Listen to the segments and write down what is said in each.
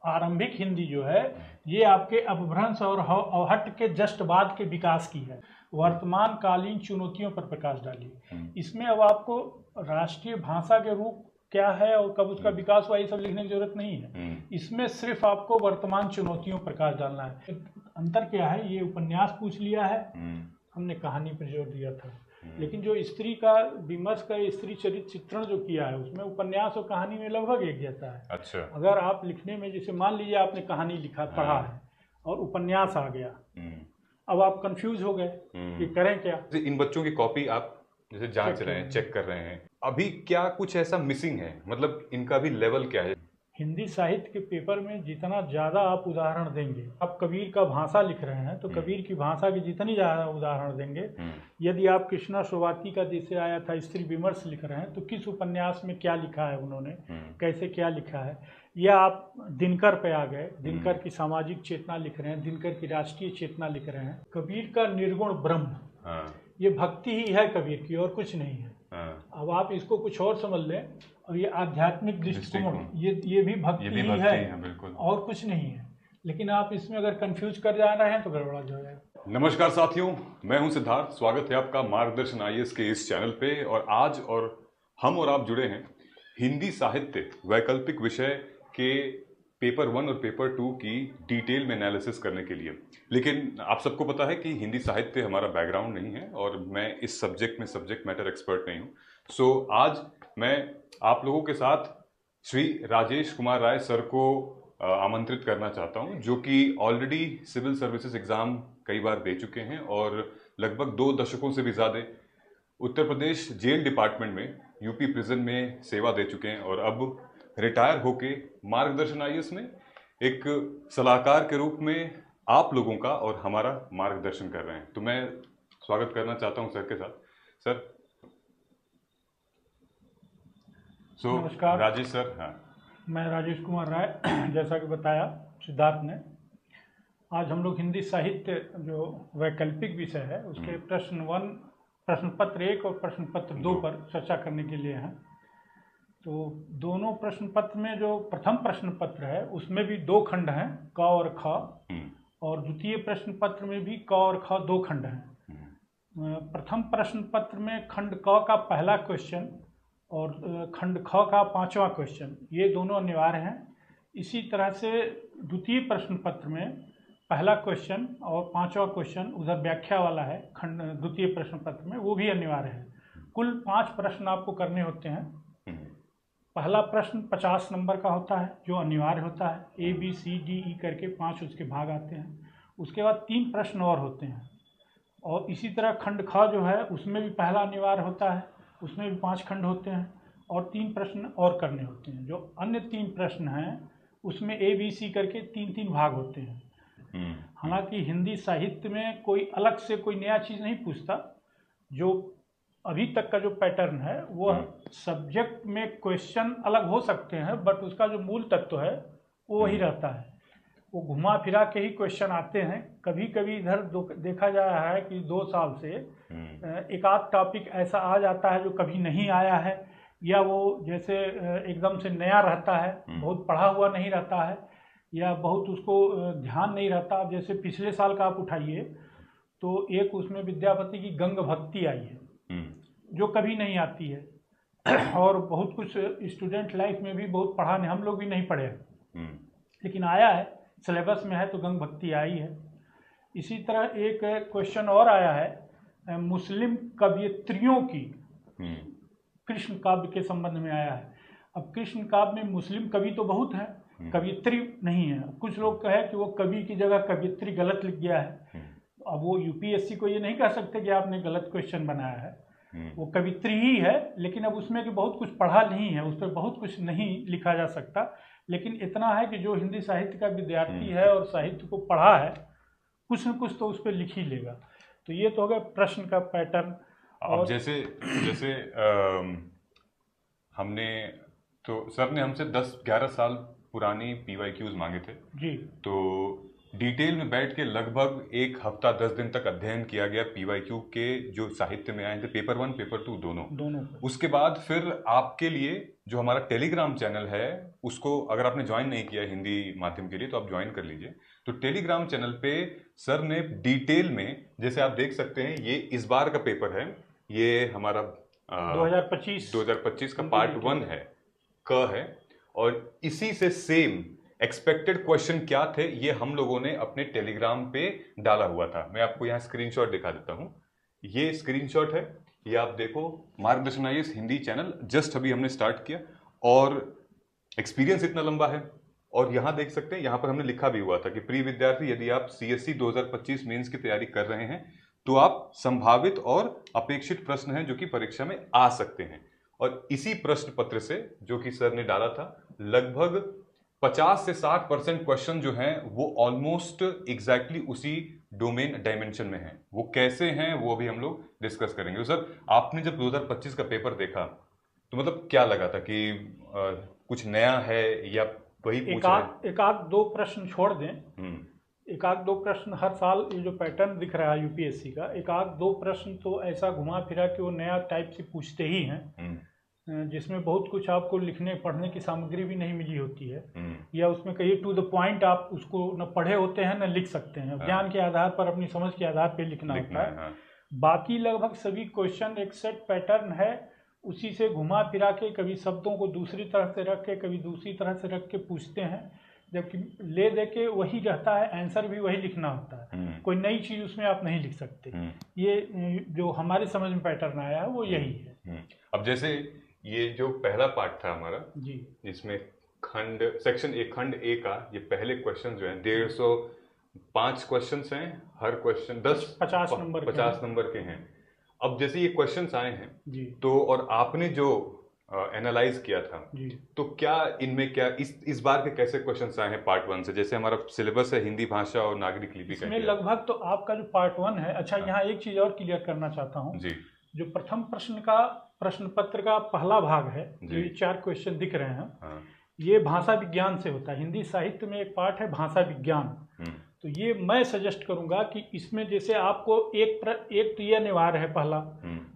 आरंभिक हिंदी जो है ये आपके अपभ्रंश और अवहट्ट के जस्ट बाद के विकास की है। वर्तमान कालीन चुनौतियों पर प्रकाश डाली। इसमें अब आपको राष्ट्रीय भाषा के रूप क्या है और कब उसका विकास हुआ ये सब लिखने की जरूरत नहीं है। इसमें सिर्फ आपको वर्तमान चुनौतियों पर प्रकाश डालना है। अंतर क्या है, ये उपन्यास पूछ लिया है, हमने कहानी पर जोर दिया था। लेकिन जो स्त्री का विमर्श का स्त्री चरित्र चित्रण जो किया है उसमें उपन्यास और कहानी में लगभग एक जैसा है। अच्छा। अगर आप लिखने में, जैसे मान लीजिए आपने कहानी लिखा पढ़ा है और उपन्यास आ गया, अब आप कंफ्यूज हो गए कि करें क्या। इन बच्चों की कॉपी आप जैसे जांच रहे हैं, चेक कर रहे हैं, अभी क्या कुछ ऐसा मिसिंग है, मतलब इनका भी लेवल क्या है? हिंदी साहित्य के पेपर में जितना ज़्यादा आप उदाहरण देंगे, आप कबीर का भाषा लिख रहे हैं तो कबीर की भाषा की जितनी ज़्यादा उदाहरण देंगे, यदि आप कृष्णा शोभाती का जैसे आया था स्त्री विमर्श लिख रहे हैं तो किस उपन्यास में क्या लिखा है उन्होंने, कैसे क्या लिखा है, या आप दिनकर पे आ गए, दिनकर की सामाजिक चेतना लिख रहे हैं, दिनकर की राष्ट्रीय चेतना लिख रहे हैं। कबीर का निर्गुण ब्रह्म, ये भक्ति ही है कबीर की और कुछ नहीं है। अब आप इसको कुछ और समझ लें, और ये आध्यात्मिक दृष्टिकोण, ये भी भक्ति ही है, बिल्कुल, और कुछ नहीं है। लेकिन आप इसमें अगर कंफ्यूज कर जा रहे हैं तो गड़बड़ा जाएगा। नमस्कार साथियों, मैं हूं सिद्धार्थ। स्वागत है आपका मार्गदर्शन आईएएस के इस चैनल पे। और आज हम और आप जुड़े हैं हिंदी साहित्य वैकल्पिक विषय के पेपर 1 और पेपर 2 की डिटेल में एनालिसिस करने के लिए। लेकिन आप सबको पता है कि हिंदी साहित्य हमारा बैकग्राउंड नहीं है और मैं इस सब्जेक्ट में सब्जेक्ट मैटर एक्सपर्ट नहीं हूँ। सो आज मैं आप लोगों के साथ श्री राजेश कुमार राय सर को आमंत्रित करना चाहता हूं, जो कि ऑलरेडी सिविल सर्विसेज एग्जाम कई बार दे चुके हैं और लगभग 2 दशकों से भी ज़्यादा उत्तर प्रदेश जेल डिपार्टमेंट में, यूपी प्रिजन में सेवा दे चुके हैं और अब रिटायर होके मार्गदर्शन आईएएस में एक सलाहकार के रूप में आप लोगों का और हमारा मार्गदर्शन कर रहे हैं। तो मैं स्वागत करना चाहता हूं सर के साथ। सर नमस्कार राजेश सर। हाँ, मैं राजेश कुमार राय। जैसा कि बताया सिद्धार्थ ने, आज हम लोग हिंदी साहित्य जो वैकल्पिक विषय है उसके प्रश्न पत्र 1 और प्रश्न पत्र 2 पर चर्चा करने के लिए हैं। तो दोनों प्रश्न पत्र में जो प्रथम प्रश्न पत्र है उसमें भी 2 खंड हैं, क और ख, और द्वितीय प्रश्न पत्र में भी क और ख 2 खंड हैं। प्रथम प्रश्न पत्र में खंड क का पहला क्वेश्चन और खंड ख का 5वां क्वेश्चन, ये दोनों अनिवार्य हैं। इसी तरह से द्वितीय प्रश्न पत्र में पहला क्वेश्चन और 5वां क्वेश्चन उधर व्याख्या वाला है खंड द्वितीय प्रश्न पत्र में, वो भी अनिवार्य है। कुल 5 प्रश्न आपको करने होते हैं। पहला प्रश्न 50 नंबर का होता है जो अनिवार्य होता है, ABCDE करके 5 उसके भाग आते हैं। उसके बाद 3 प्रश्न और होते हैं, और इसी तरह खंड ख जो है उसमें भी पहला अनिवार्य होता है, उसमें भी 5 खंड होते हैं और 3 प्रश्न और करने होते हैं। जो अन्य 3 प्रश्न हैं उसमें ABC करके 3-3 भाग होते हैं। हालांकि हिंदी साहित्य में कोई अलग से कोई नया चीज़ नहीं पूछता। जो अभी तक का जो पैटर्न है वो सब्जेक्ट में क्वेश्चन अलग हो सकते हैं, बट उसका जो मूल तत्व है वो वही रहता है। वो घुमा फिरा के ही क्वेश्चन आते हैं। कभी कभी इधर देखा जा रहा है कि 2 साल से एक आध टॉपिक ऐसा आ जाता है जो कभी नहीं आया है, या वो जैसे एकदम से नया रहता है, बहुत पढ़ा हुआ नहीं रहता है, या बहुत उसको ध्यान नहीं रहता। जैसे पिछले साल का आप उठाइए तो एक उसमें विद्यापति की गंग भक्ति आई है जो कभी नहीं आती है, और बहुत कुछ स्टूडेंट लाइफ में भी बहुत पढ़ा नहीं, हम लोग भी नहीं पढ़े, लेकिन आया है, सिलेबस में है, तो गंग भक्ति आई है। इसी तरह एक क्वेश्चन और आया है मुस्लिम कवयित्रियों की कृष्ण काव्य के संबंध में आया है। अब कृष्ण काव्य में मुस्लिम कवि तो बहुत हैं, कवयित्री नहीं है। कुछ लोग कहे कि वो कवि की जगह कवयित्री गलत लिख गया है। अब वो यूपीएससी को ये नहीं कह सकते कि आपने गलत क्वेश्चन बनाया है, वो कवित्री ही है, लेकिन अब उसमें कि बहुत कुछ पढ़ा नहीं है, उस पर बहुत कुछ नहीं लिखा जा सकता। लेकिन इतना है कि जो हिंदी साहित्य का विद्यार्थी है और साहित्य को पढ़ा है, कुछ न कुछ तो उस पर लिख ही लेगा। तो ये तो हो गया प्रश्न का पैटर्न। और जैसे हमने तो सर ने हमसे 10-11 साल पुरानी PYQs मांगे थे जी। तो डिटेल में बैठ के लगभग 1 हफ्ता 10 दिन तक अध्ययन किया गया PYQ के जो साहित्य में आए थे, पेपर 1 पेपर 2 दोनों। उसके बाद फिर आपके लिए जो हमारा टेलीग्राम चैनल है उसको अगर आपने ज्वाइन नहीं किया हिंदी माध्यम के लिए तो आप ज्वाइन कर लीजिए। तो टेलीग्राम चैनल पे सर ने डिटेल में, जैसे आप देख सकते हैं, ये इस बार का पेपर है, ये हमारा 2025 का पार्ट 1 है, क है, और इसी से सेम एक्सपेक्टेड क्वेश्चन क्या थे ये हम लोगों ने अपने टेलीग्राम पे डाला हुआ था। मैं आपको यहाँ स्क्रीनशॉट दिखा देता हूँ, ये स्क्रीनशॉट है, ये आप देखो, मार्गदर्शन आईएएस हिंदी चैनल जस्ट अभी हमने स्टार्ट किया और एक्सपीरियंस इतना लंबा है। और यहाँ देख सकते हैं, यहाँ पर हमने लिखा भी हुआ था कि प्रिय विद्यार्थी, यदि आप सीएससी 2025 मेंस की तैयारी कर रहे हैं तो आप संभावित और अपेक्षित प्रश्न हैं जो कि परीक्षा में आ सकते हैं। और इसी प्रश्न पत्र से जो कि सर ने डाला था, लगभग 50 से 60% क्वेश्चन जो हैं वो ऑलमोस्ट एग्जैक्टली उसी डोमेन डायमेंशन में हैं। वो कैसे हैं वो अभी हम लोग डिस्कस करेंगे। तो सर, आपने जब 2025 का पेपर देखा तो मतलब क्या लगा था कि कुछ नया है या वही पूछ रहे हैं? एक आध दो प्रश्न छोड़ दें, एक आध दो प्रश्न हर साल, ये जो पैटर्न दिख रहा है यूपीएससी का, एक आध दो प्रश्न तो ऐसा घुमा फिरा कि वो नया टाइप से पूछते ही हैं, जिसमें बहुत कुछ आपको लिखने पढ़ने की सामग्री भी नहीं मिली होती है, या उसमें कहीं टू द पॉइंट आप उसको न पढ़े होते हैं न लिख सकते हैं, ज्ञान के आधार पर, अपनी समझ के आधार पर लिखना होता है। बाकी लगभग सभी क्वेश्चन एक सेट पैटर्न है, उसी से घुमा फिरा के कभी शब्दों को दूसरी तरह से रख के, कभी दूसरी तरह से रख के पूछते हैं, जबकि ले दे के वही रहता है, आंसर भी वही लिखना होता है, कोई नई चीज उसमें आप नहीं लिख सकते। ये जो हमारे समझ में पैटर्न आया है वो यही है। अब जैसे ये जो पहला पार्ट था हमारा जी, जिसमें सेक्शन ए, खंड ए का ये पहले क्वेश्चन जो है 150 क्वेश्चन हैं, हर क्वेश्चन 50 नंबर के हैं। अब जैसे ये क्वेश्चंस आए हैं जी, तो और आपने जो एनालाइज किया था जी, तो क्या इनमें क्या इस बार के कैसे क्वेश्चंस आए हैं पार्ट 1 से? जैसे हमारा सिलेबस है हिंदी भाषा और नागरिक लिपि का, इसमें लगभग तो आपका जो पार्ट 1 है। अच्छा, यहाँ एक चीज और क्लियर करना चाहता हूँ जी, जो प्रथम प्रश्न पत्र का पहला भाग है, जो ये 4 क्वेश्चन दिख रहे हैं, ये भाषा विज्ञान से होता है। हिंदी साहित्य में एक पार्ट है भाषा विज्ञान, तो ये मैं सजेस्ट करूंगा कि इसमें जैसे आपको एक तो ये अनिवार्य है पहला,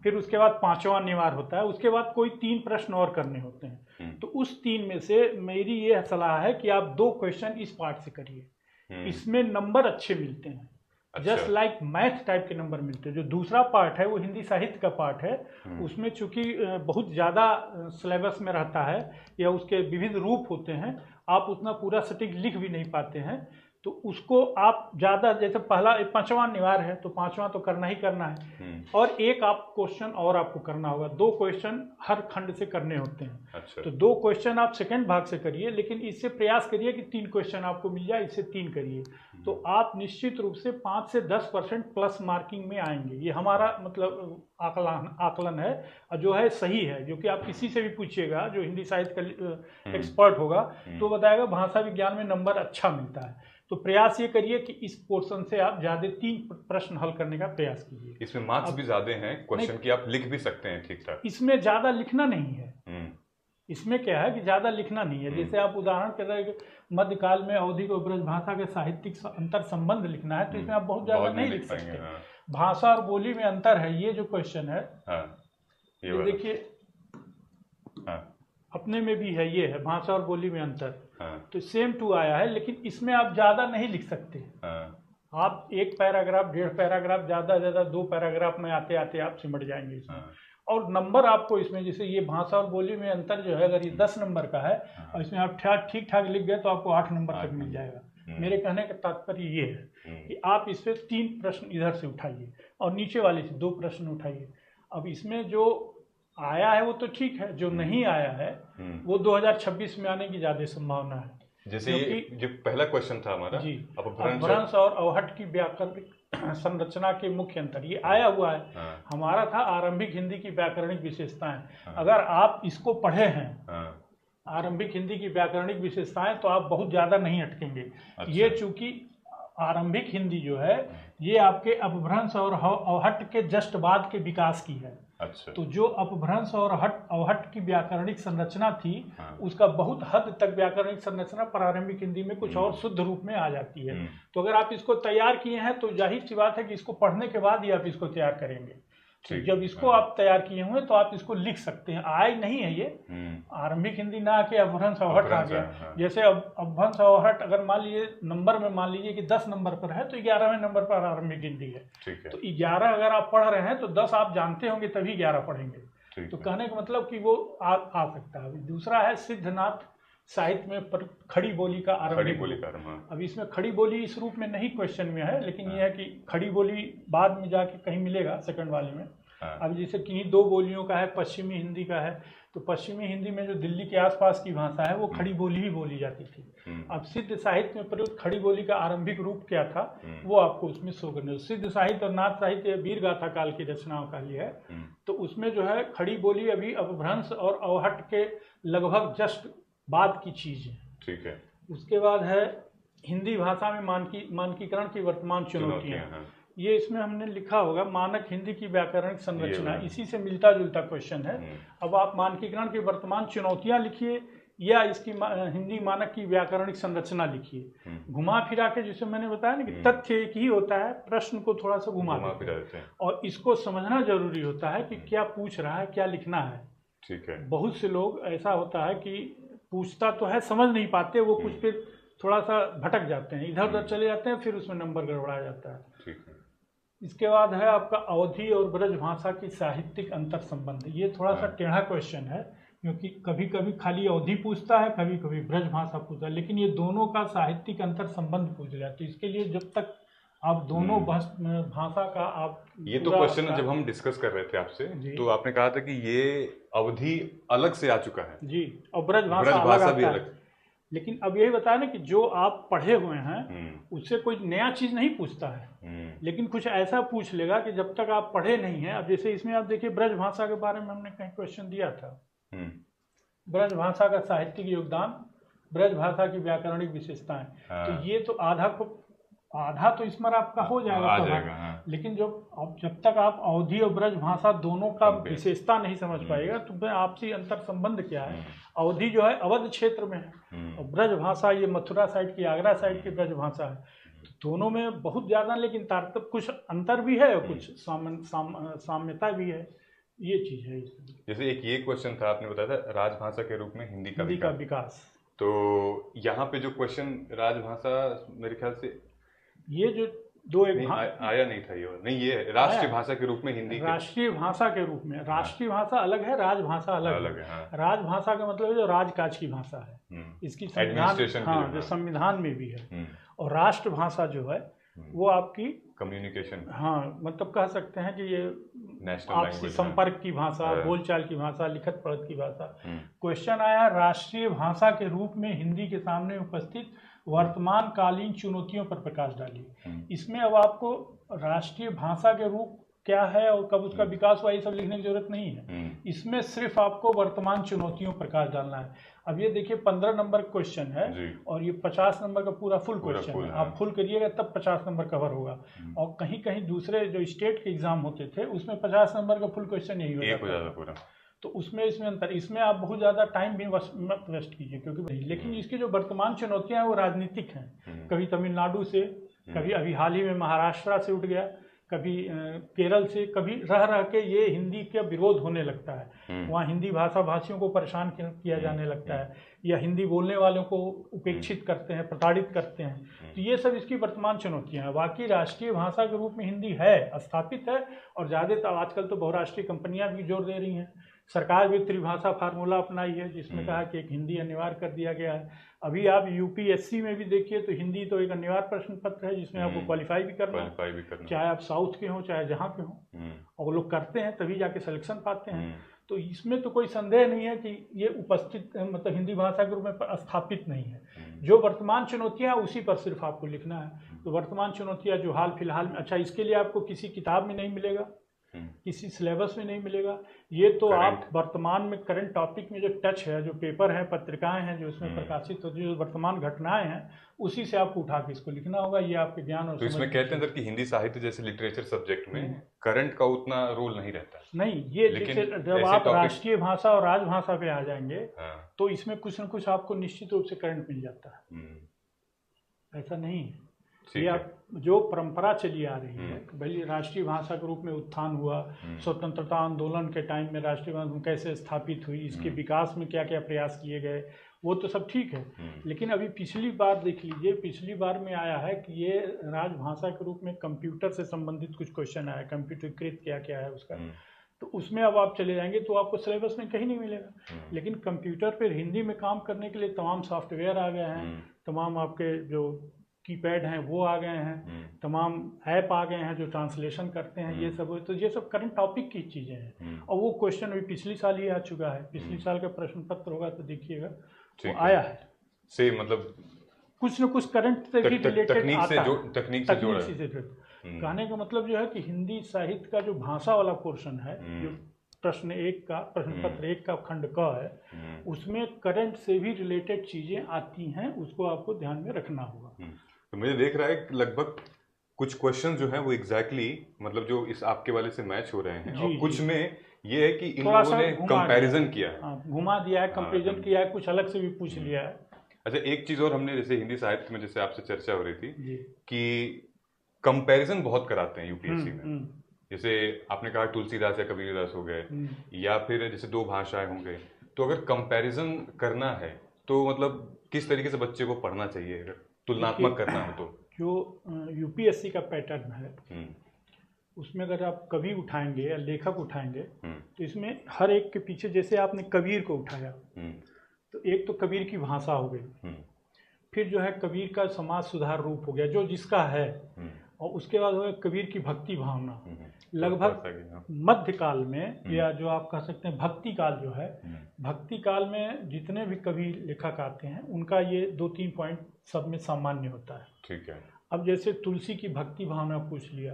फिर उसके बाद 5वां अनिवार्य होता है, उसके बाद कोई 3 प्रश्न और करने होते हैं। तो उस 3 में से मेरी ये सलाह है कि आप 2 क्वेश्चन इस पार्ट से करिए, इसमें नंबर अच्छे मिलते हैं, जस्ट लाइक मैथ टाइप के नंबर मिलते हैं। जो दूसरा पार्ट है वो हिंदी साहित्य का पार्ट है, उसमें चूंकि बहुत ज़्यादा सिलेबस में रहता है या उसके विविध रूप होते हैं, आप उतना पूरा सटीक लिख भी नहीं पाते हैं, तो उसको आप ज़्यादा, जैसे पहला 5वां अनिवार्य है तो 5वां तो करना ही करना है, और एक आप क्वेश्चन और आपको करना होगा, 2 क्वेश्चन हर खंड से करने होते हैं। अच्छा। तो 2 क्वेश्चन आप सेकंड भाग से करिए, लेकिन इससे प्रयास करिए कि 3 क्वेश्चन आपको मिल जाए, इससे 3 करिए, तो आप निश्चित रूप से 5 से 10% प्लस मार्किंग में आएंगे। ये हमारा मतलब आकलन है, और जो है सही है, जो कि आप किसी से भी पूछिएगा जो हिंदी साहित्य का एक्सपर्ट होगा तो बताएगा भाषा विज्ञान में नंबर अच्छा मिलता है। तो प्रयास ये करिए कि इस पोर्शन से आप ज्यादा 3 प्रश्न हल करने का प्रयास कीजिए। इसमें मार्क्स भी ज्यादा हैं क्वेश्चन की, आप लिख भी सकते हैं ठीक ठाक। इसमें ज्यादा लिखना नहीं है, इसमें क्या है कि ज्यादा लिखना नहीं है। जैसे आप उदाहरण के लिए मध्यकाल में अवधिक और ब्रजभाषा के साहित्यिक अंतर संबंध लिखना है, तो इसमें आप बहुत ज्यादा नहीं लिख सकते। भाषा और बोली में अंतर है, ये जो क्वेश्चन है, ये देखिए अपने में भी है, ये है भाषा और बोली में अंतर, तो सेम टू आया है, लेकिन इसमें आप ज्यादा नहीं लिख सकते। आप 1 पैराग्राफ 1.5 पैराग्राफ, ज्यादा 2 पैराग्राफ में आते आते आप सिमट जाएंगे इसमें। और नंबर आपको इसमें, जैसे ये भाषा और बोली में अंतर जो है, अगर ये 10 नंबर का है और इसमें आप ठीक ठाक लिख गए तो आपको 8 नंबर तक मिल जाएगा। मेरे कहने का तात्पर्य ये है कि आप इससे 3 प्रश्न इधर से उठाइए और नीचे वाले से 2 प्रश्न उठाइए। अब इसमें जो आया है वो तो ठीक है, जो नहीं आया है वो 2026 में आने की ज्यादा संभावना है। जैसे ये जो पहला क्वेश्चन था हमारा, जी, अपभ्रंश और अवहट की व्याकरणिक संरचना के मुख्य अंतर, ये आया हुआ है। हमारा था आरंभिक हिंदी की व्याकरणिक विशेषताएं। अगर आप इसको पढ़े हैं, आरंभिक हिंदी की व्याकरणिक विशेषताएं, तो आप बहुत ज्यादा नहीं अटकेंगे। अच्छा। ये चूंकि आरंभिक हिंदी जो है ये आपके अपभ्रंश और अवहट के जस्ट बाद के विकास की है। अच्छा। तो जो अपभ्रंश और अवहट की व्याकरणिक संरचना थी, उसका बहुत हद तक व्याकरणिक संरचना प्रारंभिक हिंदी में कुछ और शुद्ध रूप में आ जाती है। तो अगर आप इसको तैयार किए हैं तो जाहिर सी बात है कि इसको पढ़ने के बाद ही आप इसको तैयार करेंगे। जब इसको आप तैयार किए हुए तो आप इसको लिख सकते हैं। आय नहीं है ये, आरंभिक हिंदी ना आके अपभ्रंश अवहट आ गया। जैसे अब अपभ्रंश अवहट अगर मान लीजिए नंबर में मान लीजिए कि 10 नंबर पर है तो 11वें नंबर पर आरंभिक हिंदी है। तो 11 अगर आप पढ़ रहे हैं तो 10 आप जानते होंगे तभी 11 पढ़ेंगे। तो कहने का मतलब कि वो आ सकता है। दूसरा है सिद्धनाथ साहित्य में खड़ी बोली का आरंभ। अब इसमें खड़ी बोली इस रूप में नहीं क्वेश्चन में है, लेकिन यह है कि खड़ी बोली बाद में जाके कहीं मिलेगा सेकंड वाले में। अब जैसे किन्हीं दो बोलियों का है, पश्चिमी हिंदी का है, तो पश्चिमी हिंदी में जो दिल्ली के आसपास की भाषा है वो खड़ी बोली ही बोली जाती थी। अब सिद्ध साहित्य में प्रयुक्त खड़ी बोली का आरंभिक रूप क्या था वो आपको उसमें शो करना है। सिद्ध साहित्य और नाथ साहित्य वीर गाथा काल की रचनाओं का लिए है, तो उसमें जो है खड़ी बोली अभी अपभ्रंश और अवहट के लगभग जस्ट बाद की चीज है। ठीक है। उसके बाद है हिंदी भाषा में मानकीकरण की वर्तमान चुनौतियां। ये इसमें हमने लिखा होगा मानक हिंदी की व्याकरणिक संरचना, इसी से मिलता जुलता क्वेश्चन है। अब आप मानकीकरण की वर्तमान चुनौतियां लिखिए या इसकी हिंदी मानक की व्याकरणिक संरचना लिखिए। घुमा फिरा के, जिसे मैंने बताया ना कि तथ्य एक ही होता है, प्रश्न को थोड़ा सा घुमा फिरा देते हैं और इसको समझना जरूरी होता है कि क्या पूछ रहा है, क्या लिखना है। ठीक है। बहुत से लोग ऐसा होता है कि पूछता तो है, समझ नहीं पाते, वो कुछ फिर थोड़ा सा भटक जाते हैं, इधर उधर चले जाते हैं, फिर उसमें नंबर गड़बड़ा जाता है। ठीक है। इसके बाद है आपका अवधी और ब्रज भाषा की साहित्यिक अंतर संबंध। ये थोड़ा सा टेढ़ा क्वेश्चन है, क्योंकि कभी कभी खाली अवधी पूछता है, कभी कभी ब्रज भाषा पूछता है, लेकिन ये दोनों का साहित्यिक अंतर संबंध पूछ लिया। तो इसके लिए जब तक आप दोनों भाषा का आप ये तो क्वेश्चन जब हम डिस्कस कर रहे थे आपसे, तो आपने कहा था कि ये अवधि अलग से आ चुका है जी, और ब्रज भाषा भी अलग। लेकिन अब यही बताया ना कि जो आप पढ़े हुए हैं उससे कोई नया चीज नहीं पूछता है, लेकिन कुछ ऐसा पूछ लेगा कि जब तक आप पढ़े नहीं है। अब जैसे इसमें आप देखिए ब्रज भाषा के बारे में हमने कहीं क्वेश्चन दिया था, ब्रज भाषा का साहित्यिक योगदान, ब्रज भाषा की व्याकरणिक विशेषताएं। तो ये तो आधा तो इसमें आपका हो जाएगा, लेकिन जब तक आप अवधी और ब्रज भाषा दोनों का विशेषता नहीं समझ पाएगा तो आपसी अंतर संबंध क्या है। अवधी जो है अवध क्षेत्र में है और ब्रज भाषा ये मथुरा साइड की, आगरा साइड की ब्रज भाषा है। तो दोनों में बहुत ज्यादा लेकिन तारतम्य, कुछ अंतर भी है और कुछ साम्यता भी है। ये चीज है। जैसे एक ये क्वेश्चन था, आपने बताया था राजभाषा के रूप में हिंदी का विकास। तो यहाँ पे जो क्वेश्चन राजभाषा, मेरे ख्याल से ये जो दो एक आया नहीं था, ये राष्ट्रीय भाषा के रूप में हिंदी, राष्ट्रीय भाषा के रूप में। राष्ट्रीय भाषा अलग है, राजभाषा अलग है। राजभाषा का मतलब है जो राजकाज की भाषा है, इसकी संविधान, जो संविधान में भी है। और राष्ट्रभाषा जो है वो आपकी कम्युनिकेशन, मतलब कह सकते हैं कि ये आपसी संपर्क की भाषा, बोलचाल की भाषा, लिखत पढ़त की भाषा। क्वेश्चन आया राष्ट्रीय भाषा के रूप में हिंदी के सामने उपस्थित वर्तमान कालीन चुनौतियों पर प्रकाश डालिए। इसमें अब आपको राष्ट्रीय भाषा के रूप क्या है और कब उसका विकास हुआ ये सब लिखने की जरूरत नहीं है। इसमें सिर्फ आपको वर्तमान चुनौतियों पर प्रकाश डालना है। अब ये देखिए 15 नंबर क्वेश्चन है और ये 50 नंबर का पूरा फुल क्वेश्चन है। आप फुल करिएगा तब 50 नंबर कवर होगा। और कहीं कहीं दूसरे जो स्टेट के एग्जाम होते थे उसमें 50 नंबर का फुल क्वेश्चन यही हो जाता था। तो इसमें अंतर, इसमें आप बहुत ज़्यादा टाइम भी मत वेस्ट कीजिए, क्योंकि लेकिन इसकी जो वर्तमान चुनौतियां हैं वो राजनीतिक हैं। कभी तमिलनाडु से, कभी अभी हाल ही में महाराष्ट्र से उठ गया, कभी केरल से, कभी रह के ये हिंदी का विरोध होने लगता है। वहाँ हिंदी भाषा भाषियों को परेशान किया जाने लगता है, या हिंदी बोलने वालों को उपेक्षित करते हैं, प्रताड़ित करते हैं। तो ये सब इसकी वर्तमान चुनौतियां हैं। बाकी राष्ट्रीय भाषा के रूप में हिंदी है, स्थापित है, और ज़्यादातर आजकल तो बहुराष्ट्रीय कंपनियां भी जोर दे रही हैं। सरकार भी त्रिभाषा फार्मूला अपनाई है, जिसमें कहा कि एक हिंदी अनिवार्य कर दिया गया है। अभी आप यूपीएससी में भी देखिए तो हिंदी तो एक अनिवार्य प्रश्न पत्र है, जिसमें आपको क्वालिफाई भी करना, चाहे आप साउथ के हों चाहे जहाँ के हों, और वो लोग करते हैं तभी जाके सिलेक्शन पाते हैं। तो इसमें तो कोई संदेह नहीं है कि ये उपस्थित, मतलब हिंदी भाषा के रूप में स्थापित नहीं है। जो वर्तमान चुनौतियां उसी पर सिर्फ आपको लिखना है। तो वर्तमान चुनौतियां जो हाल फिलहाल में, अच्छा इसके लिए आपको किसी किताब में नहीं मिलेगा, किसी सिलेबस में नहीं मिलेगा। ये तो आप वर्तमान में करंट टॉपिक में जो टच है, जो पेपर है, पत्रिकाएं हैं जो इसमें प्रकाशित होती है, जो वर्तमान घटनाएं हैं, उसी से आपको उठा के इसको लिखना होगा। ये आपके ज्ञान और तो इसमें कहते हैं कि हिंदी साहित्य जैसे लिटरेचर सब्जेक्ट में करंट का उतना रोल नहीं रहता। नहीं, ये जब आप राष्ट्रीय भाषा और राजभाषा पे आ जाएंगे तो इसमें कुछ न कुछ आपको निश्चित रूप से करंट मिल जाता है, ऐसा नहीं है। ये आप जो परंपरा चली आ रही है, भले राष्ट्रीय भाषा के रूप में उत्थान हुआ, स्वतंत्रता आंदोलन के टाइम में राष्ट्रीय भाषा कैसे स्थापित हुई, इसके विकास में क्या क्या प्रयास किए गए, वो तो सब ठीक है। लेकिन अभी पिछली बार देख लीजिए, पिछली बार में आया है कि ये राजभाषा के रूप में कंप्यूटर से संबंधित कुछ क्वेश्चन आया, कंप्यूटरीकृत क्या क्या है उसका, तो उसमें अब आप चले जाएंगे तो आपको सिलेबस में कहीं नहीं मिलेगा। लेकिन कंप्यूटर पर हिंदी में काम करने के लिए तमाम सॉफ्टवेयर आ गए हैं, तमाम आपके जो कीपैड हैं वो आ गए हैं, तमाम ऐप आ गए हैं जो ट्रांसलेशन करते हैं, ये सब। तो ये सब करंट टॉपिक की चीज़ें हैं, और वो क्वेश्चन अभी पिछली साल ही आ चुका है। पिछली साल का प्रश्न पत्र होगा तो देखिएगा वो आया है से, मतलब कुछ न कुछ करंट से भी रिलेटेड आता है, तकनीक से जोड़ा कहने का मतलब जो है कि हिंदी साहित्य का जो भाषा वाला पोर्शन है, जो प्रश्न 1 का, प्रश्न पत्र 1 का खंड क है, उसमें करंट से भी रिलेटेड चीजें आती हैं, उसको आपको ध्यान में रखना होगा। तो मुझे देख रहा है कि लगभग कुछ क्वेश्चन जो है वो एग्जैक्टली मतलब जो इस आपके वाले से मैच हो रहे हैं, और कुछ में ये है कि इन लोगों ने कंपैरिजन किया है, घुमा दिया है, कंपैरिजन किया है, कुछ अलग से भी पूछ लिया है। अच्छा, एक चीज और हमने जैसे हिंदी साहित्य में जैसे आपसे चर्चा हो रही थी कि कंपैरिजन बहुत कराते हैं यूपीएससी में। जैसे आपने कहा तुलसीदास या कबीरदास हो गए, या फिर जैसे 2 भाषाएं होंगे, तो अगर कंपैरिजन करना है तो मतलब किस तरीके से बच्चे को पढ़ना चाहिए अगर तुलनात्मक करना हो तो? जो यूपीएससी का पैटर्न है उसमें अगर आप कवि उठाएंगे या लेखक उठाएंगे तो इसमें हर एक के पीछे, जैसे आपने कबीर को उठाया तो एक तो कबीर की भाषा हो गई, फिर जो है कबीर का समाज सुधार रूप हो गया जो जिसका है, और उसके बाद हो गया कबीर की भक्ति भावना। लगभग मध्यकाल में, या जो आप कह सकते हैं भक्ति काल जो है, भक्ति काल में जितने भी कवि लेखक आते हैं उनका ये 2-3 पॉइंट सब में सामान्य होता है। ठीक है। अब जैसे तुलसी की भक्ति भावना पूछ लिया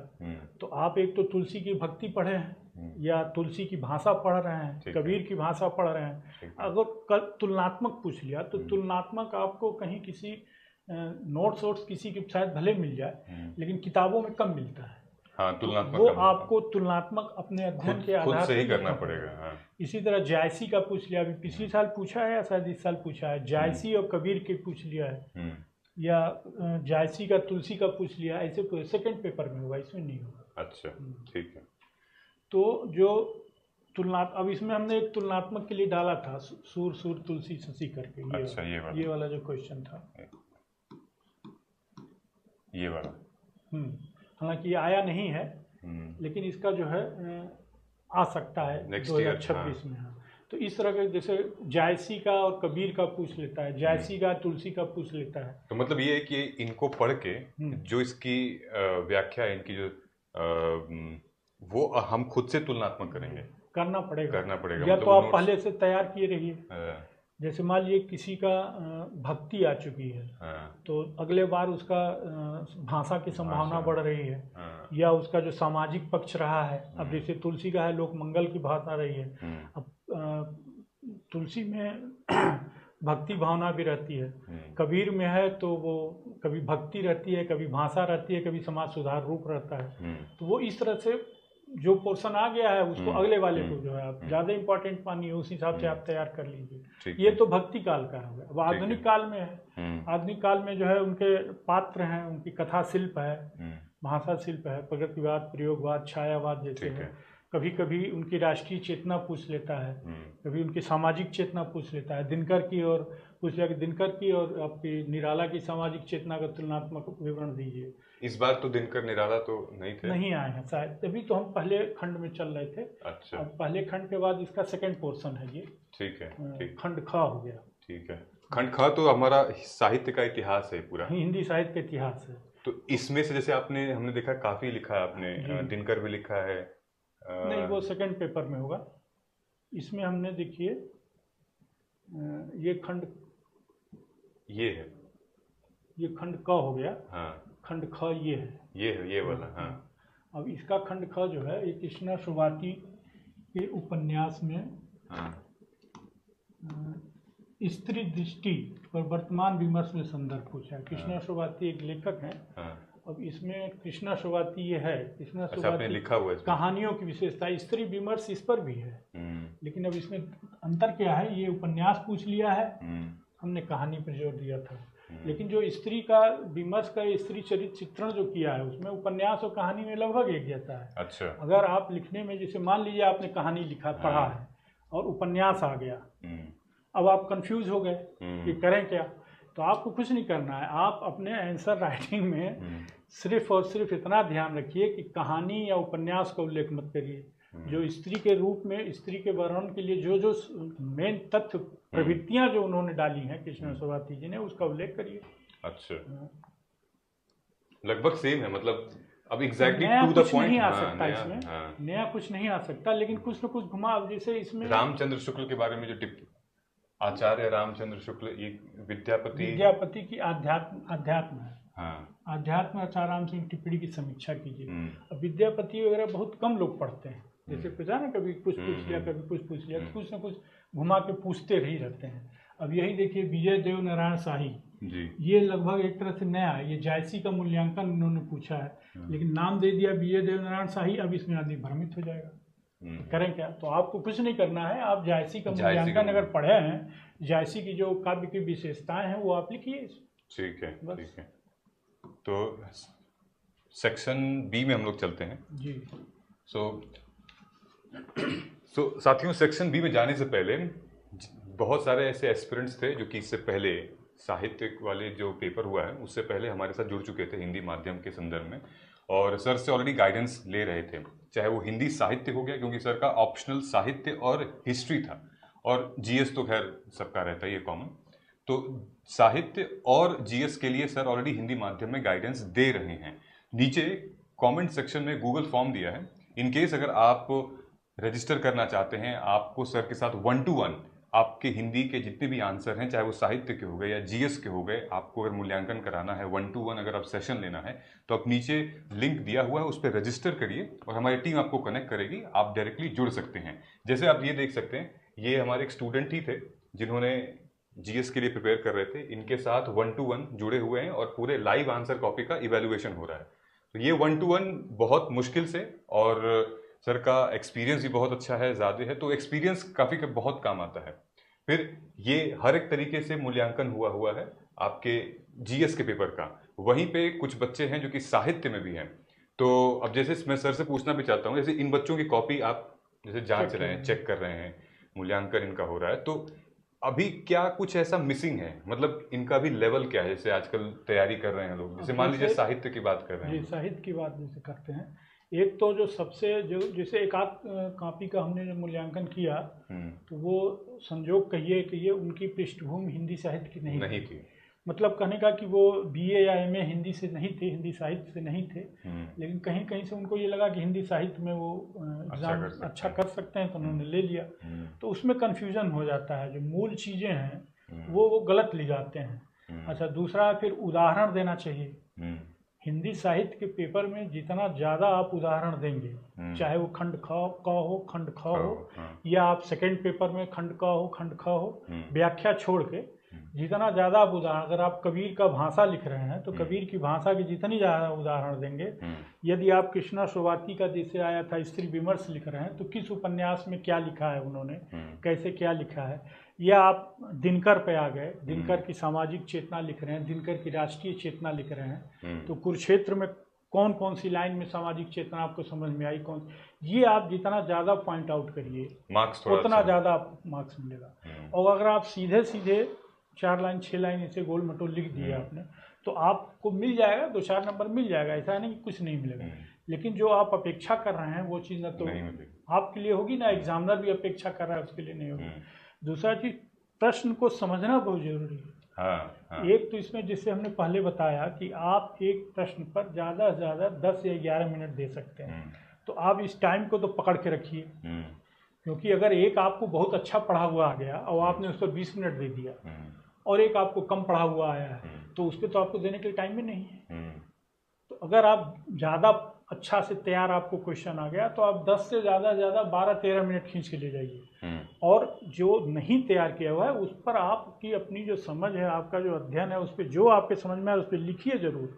तो आप एक तो तुलसी की भक्ति पढ़े हैं या तुलसी की भाषा पढ़ रहे हैं, कबीर की भाषा पढ़ रहे हैं। अगर तुलनात्मक पूछ लिया तो तुलनात्मक आपको कहीं किसी नोट्स वोट्स किसी की शायद भले मिल जाए, लेकिन किताबों में कम मिलता है। हाँ, तुलनात्मक वो आपको तुलनात्मक अपने अध्ययन के आधार से ही करना पड़ेगा। हाँ। इसी तरह जायसी का पूछ लिया, अभी पिछली साल पूछा है या शायद इस साल पूछा है, जायसी और कबीर के पूछ लिया है, या जायसी का तुलसी का पूछ लिया, ऐसे सेकंड पेपर में होगा, इसमें नहीं होगा। अच्छा, ठीक है। तो जो अब इसमें हमने एक तुलनात्मक के लिए डाला था सूर सूर तुलसी शशि करके, अच्छा, ये वाला जो क्वेश्चन था, ये वाला। हालांकि ये आया नहीं है, लेकिन इसका जो है आ सकता है 2026 में। हाँ, तो इस तरह के जैसे जायसी का और कबीर का पूछ लेता है, जायसी का तुलसी का पूछ लेता है। तो मतलब ये है कि इनको पढ़ के जो इसकी व्याख्या है, इनकी जो वो हम खुद से तुलनात्मक करेंगे, करना पड़ेगा। या तो आप पहले से तैयार किए रहिए। जैसे मान लीजिए किसी का भक्ति आ चुकी है, तो अगले बार उसका भाषा की संभावना बढ़ रही है, या उसका जो सामाजिक पक्ष रहा है, अब जैसे तुलसी का है लोक मंगल की भाषा रही है, अब तुलसी में भक्ति भावना भी रहती है, कबीर में है तो वो कभी भक्ति रहती है, कभी भाषा रहती है, कभी समाज सुधार रूप रहता है। तो वो इस तरह से जो पोर्शन आ गया है उसको अगले वाले को जो है आप ज़्यादा इंपॉर्टेंट मानिए, उस हिसाब से आप तैयार कर लीजिए। ये तो भक्ति काल का हो गया। अब आधुनिक काल में है, आधुनिक काल में जो है उनके पात्र हैं, उनकी कथा शिल्प है, भाषा शिल्प है, प्रगतिवाद, प्रयोगवाद, छायावाद जैसे है। कभी कभी उनकी राष्ट्रीय चेतना पूछ लेता है, कभी उनकी सामाजिक चेतना पूछ लेता है। दिनकर की और पूछ लिया कि दिनकर की और आपकी निराला की सामाजिक चेतना का तुलनात्मक विवरण दीजिए। इस बार तो दिनकर निराला तो नहीं आए हैं शायद, तभी तो हम पहले खंड में चल रहे थे। अच्छा, अब पहले खंड के बाद इसका सेकंड पोर्शन है ये। ठीक है, खंड ख हो गया। ठीक है, खंड ख तो हमारा साहित्य का इतिहास है, पूरा हिंदी साहित्य का इतिहास है। तो इसमें से जैसे हमने देखा काफी लिखा है आपने, दिनकर भी लिखा है। नहीं, वो सेकंड पेपर में होगा। इसमें हमने देखिए ये खंड, ये है, ये खंड क हो गया। हाँ, खंड ख ये है, ये वाला। हाँ, अब इसका खंड ख जो है, ये कृष्णा शुभाती के उपन्यास में स्त्री दृष्टि पर वर्तमान विमर्श में संदर्भ पूछा है। कृष्णा शुभाती एक लेखक हैं। अब इसमें कृष्णा शुभाती ये है, कृष्णा शुभाती लिखा हुआ है, कहानियों की विशेषता, स्त्री विमर्श इस पर भी है। लेकिन अब इसमें अंतर क्या है, ये उपन्यास पूछ लिया है, हमने कहानी पर जोर दिया था। लेकिन जो स्त्री का विमर्श का स्त्री चरित्र चित्रण जो किया है उसमें उपन्यास और कहानी में लगभग एक जैसा है। अच्छा। अगर आप लिखने में, जैसे मान लीजिए आपने कहानी लिखा पढ़ा है और उपन्यास आ गया, अब आप कंफ्यूज हो गए कि करें क्या, तो आपको कुछ नहीं करना है। आप अपने आंसर राइटिंग में सिर्फ और सिर्फ इतना ध्यान रखिए कि कहानी या उपन्यास का उल्लेख मत करिए। जो स्त्री के रूप में, स्त्री के वर्णन के लिए जो जो मेन तथ्य प्रवृत्तियां जो उन्होंने डाली हैं कृष्ण शोभाती जी ने, उसका उल्लेख करिए। अच्छा, लगभग सेम है, मतलब अब एग्जैक्टली नया टू द कुछ पॉइंट नहीं आ सकता इसमें, नया कुछ नहीं आ सकता, लेकिन कुछ न कुछ घुमा। जैसे इसमें रामचंद्र शुक्ल के बारे में जो आचार्य रामचंद्र शुक्ल, एक विद्यापति की अध्यात्म है, अध्यात्म आचाराम सिंह टिप्पणी की समीक्षा कीजिए। अब विद्यापति वगैरह बहुत कम लोग पढ़ते हैं, जैसे कुछ है ना, कभी कुछ पूछ लिया, कभी कुछ पूछ लिया, तो कुछ न कुछ घुमा के पूछते ही रहते हैं। अब यही देखिए विजय देव नारायण शाही जी, ये लगभग एक तरह से नया है, ये जायसी का मूल्यांकन इन्होंने पूछा है, लेकिन नाम दे दिया विजय देव नारायण शाही। अब इसमें आदमी भ्रमित हो जाएगा, तो करें क्या? तो आपको कुछ नहीं करना है, आप जायसी का मूल्यांकन अगर पढ़े हैं, जायसी की जो काव्य की विशेषताएं हैं वो आप लिखिए। ठीक है, ठीक है। तो सेक्शन बी में हम लोग चलते हैं जी। सो साथियों, सेक्शन बी में जाने से पहले बहुत सारे ऐसे एस्पिरेंट्स थे जो कि इससे पहले साहित्य वाले जो पेपर हुआ है उससे पहले हमारे साथ जुड़ चुके थे हिंदी माध्यम के संदर्भ में, और सर से ऑलरेडी गाइडेंस ले रहे थे, चाहे वो हिंदी साहित्य हो गया, क्योंकि सर का ऑप्शनल साहित्य और हिस्ट्री था, और जीएस तो खैर सबका रहता है ये कॉमन। तो साहित्य और जीएस के लिए सर ऑलरेडी हिंदी माध्यम में गाइडेंस दे रहे हैं। नीचे कमेंट सेक्शन में गूगल फॉर्म दिया है, इन केस अगर आप रजिस्टर करना चाहते हैं, आपको सर के साथ 1-to-1 आपके हिंदी के जितने भी आंसर हैं, चाहे वो साहित्य के हो गए या जीएस के हो गए, आपको अगर मूल्यांकन कराना है 1-to-1 अगर आप सेशन लेना है, तो आप नीचे लिंक दिया हुआ है उस पर रजिस्टर करिए और हमारी टीम आपको कनेक्ट करेगी, आप डायरेक्टली जुड़ सकते हैं। जैसे आप ये देख सकते हैं, ये हमारे एक स्टूडेंट ही थे जिन्होंने जीएस के लिए प्रिपेयर कर रहे थे, इनके साथ 1-to-1 जुड़े हुए हैं और पूरे लाइव आंसर कॉपी का इवेल्युएशन हो रहा है। तो ये 1-to-1 बहुत मुश्किल से, और सर का एक्सपीरियंस भी बहुत अच्छा है, ज़्यादा है, तो एक्सपीरियंस काफ़ी बहुत काम आता है। फिर ये हर एक तरीके से मूल्यांकन हुआ है आपके जीएस के पेपर का। वहीं पे कुछ बच्चे हैं जो कि साहित्य में भी हैं, तो अब जैसे मैं सर से पूछना भी चाहता हूँ, जैसे इन बच्चों की कॉपी आप जैसे जांच रहे हैं, चेक कर रहे हैं, मूल्यांकन इनका हो रहा है, तो अभी क्या कुछ ऐसा मिसिंग है, मतलब इनका भी लेवल क्या है? जैसे आजकल तैयारी कर रहे हैं लोग, जैसे मान लीजिए साहित्य की बात कर रहे हैं। जी, साहित्य की बात जैसे करते हैं, एक तो जो सबसे जो जैसे एक आध कॉपी का हमने जो मूल्यांकन किया, तो वो संजोग कहिए कि ये उनकी पृष्ठभूमि हिंदी साहित्य की नहीं थी। मतलब कहने का कि वो बीए या एमए हिंदी से नहीं थे, हिंदी साहित्य से नहीं थे, लेकिन कहीं कहीं से उनको ये लगा कि हिंदी साहित्य में वो एग्जाम अच्छा कर सकते हैं, तो उन्होंने ले लिया। तो उसमें कन्फ्यूजन हो जाता है, जो मूल चीज़ें हैं वो गलत ले जाते हैं। अच्छा, दूसरा फिर उदाहरण देना चाहिए। हिंदी साहित्य के पेपर में जितना ज़्यादा आप उदाहरण देंगे, चाहे वो खंड ख हो, खंड ख हो, या आप सेकंड पेपर में खंड क हो, खंड ख हो, व्याख्या छोड़ के जितना ज़्यादा आप उदाहरण, अगर आप कबीर का भाषा लिख रहे हैं तो कबीर की भाषा की जितनी ज़्यादा उदाहरण देंगे, यदि आप कृष्णा शोभाती का जैसे आया था स्त्री विमर्श लिख रहे हैं, तो किस उपन्यास में क्या लिखा है उन्होंने, कैसे क्या लिखा है, या आप दिनकर पे आ गए, दिनकर की सामाजिक चेतना लिख रहे हैं, दिनकर की राष्ट्रीय चेतना लिख रहे हैं, तो कुरुक्षेत्र में कौन कौन सी लाइन में सामाजिक चेतना आपको समझ में आई, कौन, ये आप जितना ज़्यादा पॉइंट आउट करिए उतना ज़्यादा मार्क्स मिलेगा। और अगर आप सीधे सीधे 4 लाइन 6 लाइन ऐसे गोल मटोल लिख दिए आपने, तो आपको मिल जाएगा, 2-4 नंबर मिल जाएगा, ऐसा नहीं कि कुछ नहीं मिलेगा। लेकिन जो आप अपेक्षा कर रहे हैं वो चीज़ ना तो आपके लिए होगी, ना एग्जामिनर भी अपेक्षा कर रहा है उसके लिए नहीं होगी। दूसरा चीज़, प्रश्न को समझना बहुत जरूरी है। एक तो इसमें जैसे हमने पहले बताया कि आप एक प्रश्न पर ज़्यादा से ज़्यादा 10 या 11 मिनट दे सकते हैं, तो आप इस टाइम को तो पकड़ के रखिए, क्योंकि अगर एक आपको बहुत अच्छा पढ़ा हुआ आ गया और आपने उस पर 20 मिनट दे दिया, और एक आपको कम पढ़ा हुआ आया है, तो उस पर तो आपको देने के लिए टाइम भी नहीं है। तो अगर आप ज़्यादा अच्छा से तैयार आपको क्वेश्चन आ गया, तो आप 10 से ज़्यादा 12-13 मिनट खींच के ले जाइए, और जो नहीं तैयार किया हुआ है उस पर आपकी अपनी जो समझ है, आपका जो अध्ययन है, उस पर जो आपके समझ में आए उस पर लिखिए जरूर।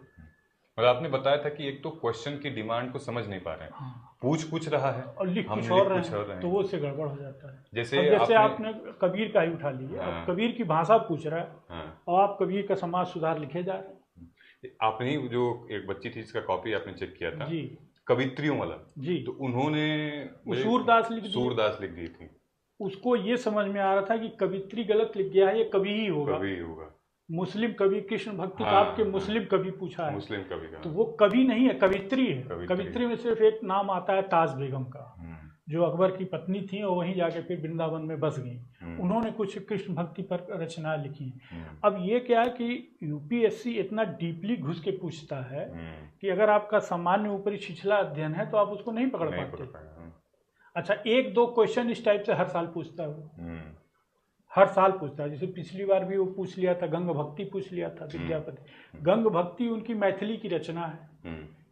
मतलब आपने बताया था कि एक तो क्वेश्चन की डिमांड को समझ नहीं पा रहे हैं, पूछ रहा है और लिख हम कुछ लिख और कुछ और रहे रहे हैं, तो हैं। वो उससे गड़बड़ हो जाता है। जैसे अब जैसे आपने कबीर का ही उठा लीजिए, हाँ। अब कबीर की भाषा पूछ रहा है हाँ, और आप कबीर का समाज सुधार लिखे जा रहे हैं। आपने ही जो एक बच्ची थी जिसका कॉपी आपने चेक किया था, जी कवित्रियों वाला, जी, तो उन्होंने वो सूरदास लिख दिया। सूरदास लिख दी थी। उसको ये समझ में आ रहा था कि कवित्री गलत लिख गया है, ये कवि ही होगा, कवि होगा। मुस्लिम कवि, कृष्ण भक्ति हाँ, काव्य के हाँ, मुस्लिम कवि पूछा है, मुस्लिम कवि का। तो वो कवि नहीं है, कवित्री है। कवित्री। कवित्री में सिर्फ एक नाम आता है ताज बेगम का, जो अकबर की पत्नी थी और वहीं जाके फिर वृंदावन में बस गई। उन्होंने कुछ कृष्ण भक्ति पर रचनाएं लिखी। अब ये क्या है कि यूपीएससी इतना डीपली घुस के पूछता है कि अगर आपका सामान्य ऊपरी छिछला अध्ययन है तो आप उसको नहीं पकड़ पाते। अच्छा, एक दो क्वेश्चन इस टाइप से हर साल पूछता है वो, हर साल पूछता है। जैसे पिछली बार भी वो पूछ लिया था, गंग भक्ति पूछ लिया था विद्यापति। गंग भक्ति उनकी मैथिली की रचना है,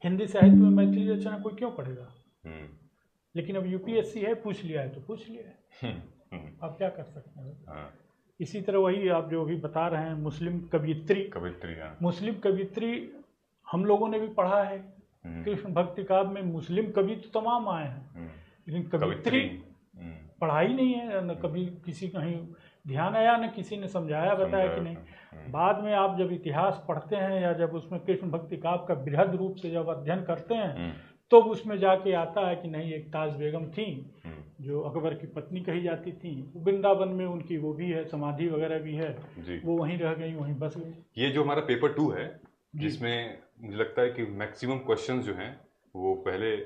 हिंदी साहित्य में मैथिली रचना कोई क्यों पढ़ेगा, लेकिन अब यूपीएससी है, पूछ लिया है तो पूछ लिया है, आप क्या कर सकते हैं। इसी तरह वही आप जो अभी बता रहे हैं मुस्लिम कवित्री, मुस्लिम कवित्री हम लोगों ने भी पढ़ा है। कृष्ण भक्ति काव्य में मुस्लिम कवि तो तमाम आए हैं, लेकिन कवित्री पढ़ा ही नहीं है, न कभी किसी कहीं ध्यान आया, न किसी ने समझाया बताया कि नहीं। बाद में आप जब इतिहास पढ़ते हैं या जब उसमें कृष्ण भक्ति काव्य का बृहद रूप से जब अध्ययन करते हैं तो उसमें जाके आता है कि नहीं, एक ताज बेगम थी जो अकबर की पत्नी कही जाती थी, वृंदावन में उनकी वो भी है, समाधि वगैरह भी है, वो वहीं रह गई, वहीं बस गई। ये जो हमारा पेपर 2 है, जिसमें मुझे लगता है कि मैक्सिमम क्वेश्चंस जो हैं वो पहले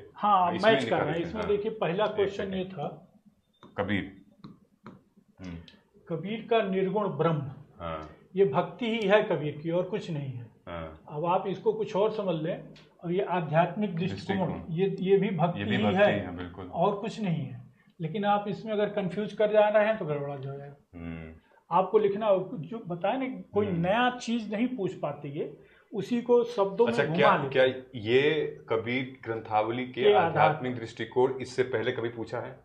मैच कर रहे हैं। इसमें देखिए पहला क्वेश्चन ये था, कबीर का निर्गुण ब्रह्म, ये भक्ति ही है कबीर की और कुछ नहीं है। अब आप इसको कुछ और समझ लें, और ये आध्यात्मिक दृष्टिकोण, ये भी भक्ति ही है, बिल्कुल, और कुछ नहीं है। लेकिन आप इसमें अगर कंफ्यूज कर जा रहे हैं तो गड़बड़ा जाएगा। आपको लिखना जो बताए ना, कोई नया चीज नहीं पूछ पाते, ये उसी को शब्दों में घुमा लेते। क्या ये कबीर ग्रंथावली के आध्यात्मिक दृष्टिकोण इससे पहले कभी पूछा है?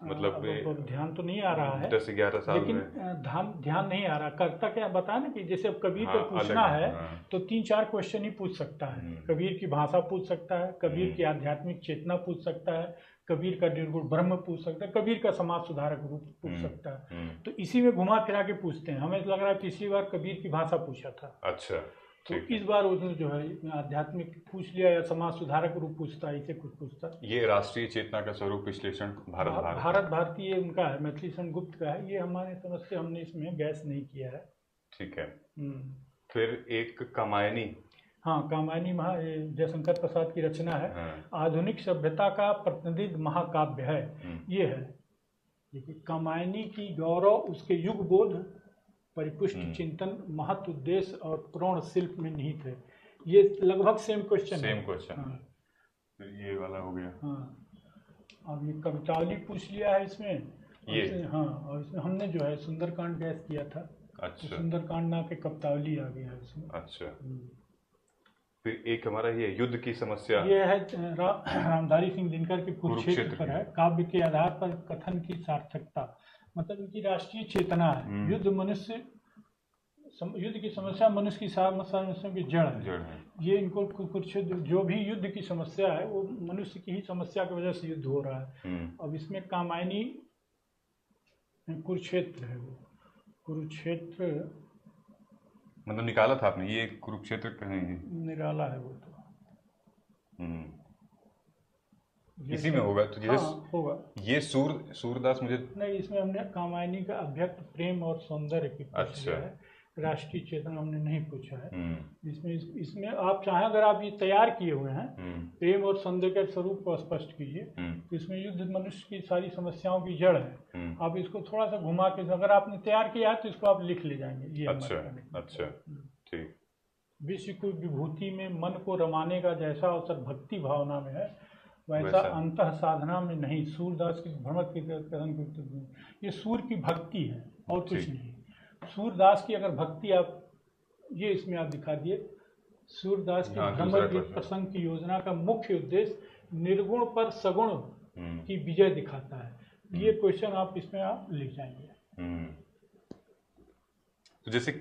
मतलब ध्यान तो नहीं आ रहा है, 10-11 साल लेकिन ध्यान नहीं आ रहा। करता क्या बताया ना कि जैसे अब कबीर पर पूछना है तो 3-4 क्वेश्चन ही पूछ सकता है। कबीर की भाषा पूछ सकता है, कबीर की आध्यात्मिक चेतना पूछ सकता है, कबीर का निर्गुण ब्रह्म पूछ सकता है, कबीर का समाज सुधारक रूप पूछ सकता है। तो इसी में घुमा फिरा के पूछते हैं। हमें लग रहा है पिछली बार कबीर की भाषा पूछा था, अच्छा, तो इस बार उसने जो है आध्यात्मिक पूछ लिया या समाज सुधारक रूप पूछता है, इसे कुछ पूछता। ये राष्ट्रीय चेतना का स्वरूप विश्लेषण भारत भारतीय उनका है, मैथिली सन गुप्त का है। ये हमारे समझ से हमने इसमें गैस नहीं किया है। ठीक है। फिर एक कामायनी, कामायनी जयशंकर प्रसाद की रचना है, आधुनिक सभ्यता का प्रतिनिधि महाकाव्य है। ये है, देखिए, कामायनी की गौरव उसके युग बोध, परिपुष्ट चिंतन, महत्व उद्देश्य और पूर्ण शिल्प में निहित है। ये लगभग सेम क्वेश्चन है। फिर ये वाला हो गया। अब ये कवितावली पूछ लिया है इसमें ये, और इसमें हमने जो है सुंदरकांड गैस किया था। अच्छा, तो सुंदरकांड ना के कवितावली आ गया है इसमें। अच्छा। फिर एक हमारा ये युद्ध की समस्या, ये है रामधारी सिंह दिनकर के कुरुक्षेत्र पर है। काव्य के आधार पर कथन की सार्थकता, मतलब इनकी राष्ट्रीय चेतना है। युद्ध की समस्या मनुष्य की समस्या की जड़ है। ये इनको कुरुक्षेत्र, जो भी युद्ध की समस्या है वो मनुष्य की ही समस्या की वजह से युद्ध हो रहा है। अब इसमें कामायनी कुरुक्षेत्र है, वो कुरुक्षेत्र मतलब निकाला था आपने, ये कुरुक्षेत्र कहीं निकाला है वो तो इसी में होगा। तो जैसे होगा ये सूरदास मुझे नहीं, इसमें हमने कामायनी का अभ्यक्त प्रेम और सौंदर्य की पूछा है, राष्ट्रीय चेतना हमने नहीं पूछा है। इसमें आप चाहें, अगर आप ये तैयार किए हुए हैं, प्रेम और सौंदर्य के स्वरूप को स्पष्ट कीजिए, तो इसमें युद्ध मनुष्य की सारी समस्याओं की जड़ है। आप इसको थोड़ा सा घुमा के, अगर आपने तैयार किया है तो इसको आप लिख ले जाएंगे। ये अच्छा, ठीक। विश्व की विभूति में मन को रमाने का जैसा अवसर भक्ति भावना में है, वैसा अंतः साधना में नहीं। सूरदास की भ्रमर के कथन, ये सूर्य की भक्ति है और कुछ नहीं। सूरदास की अगर भक्ति आप, ये इसमें आप दिखा दिए, सूरदास की भ्रमर गीत प्रसंग की योजना का मुख्य उद्देश्य निर्गुण पर सगुण की विजय दिखाता है। ये क्वेश्चन आप इसमें आप लिख जाएंगे। तो जैसे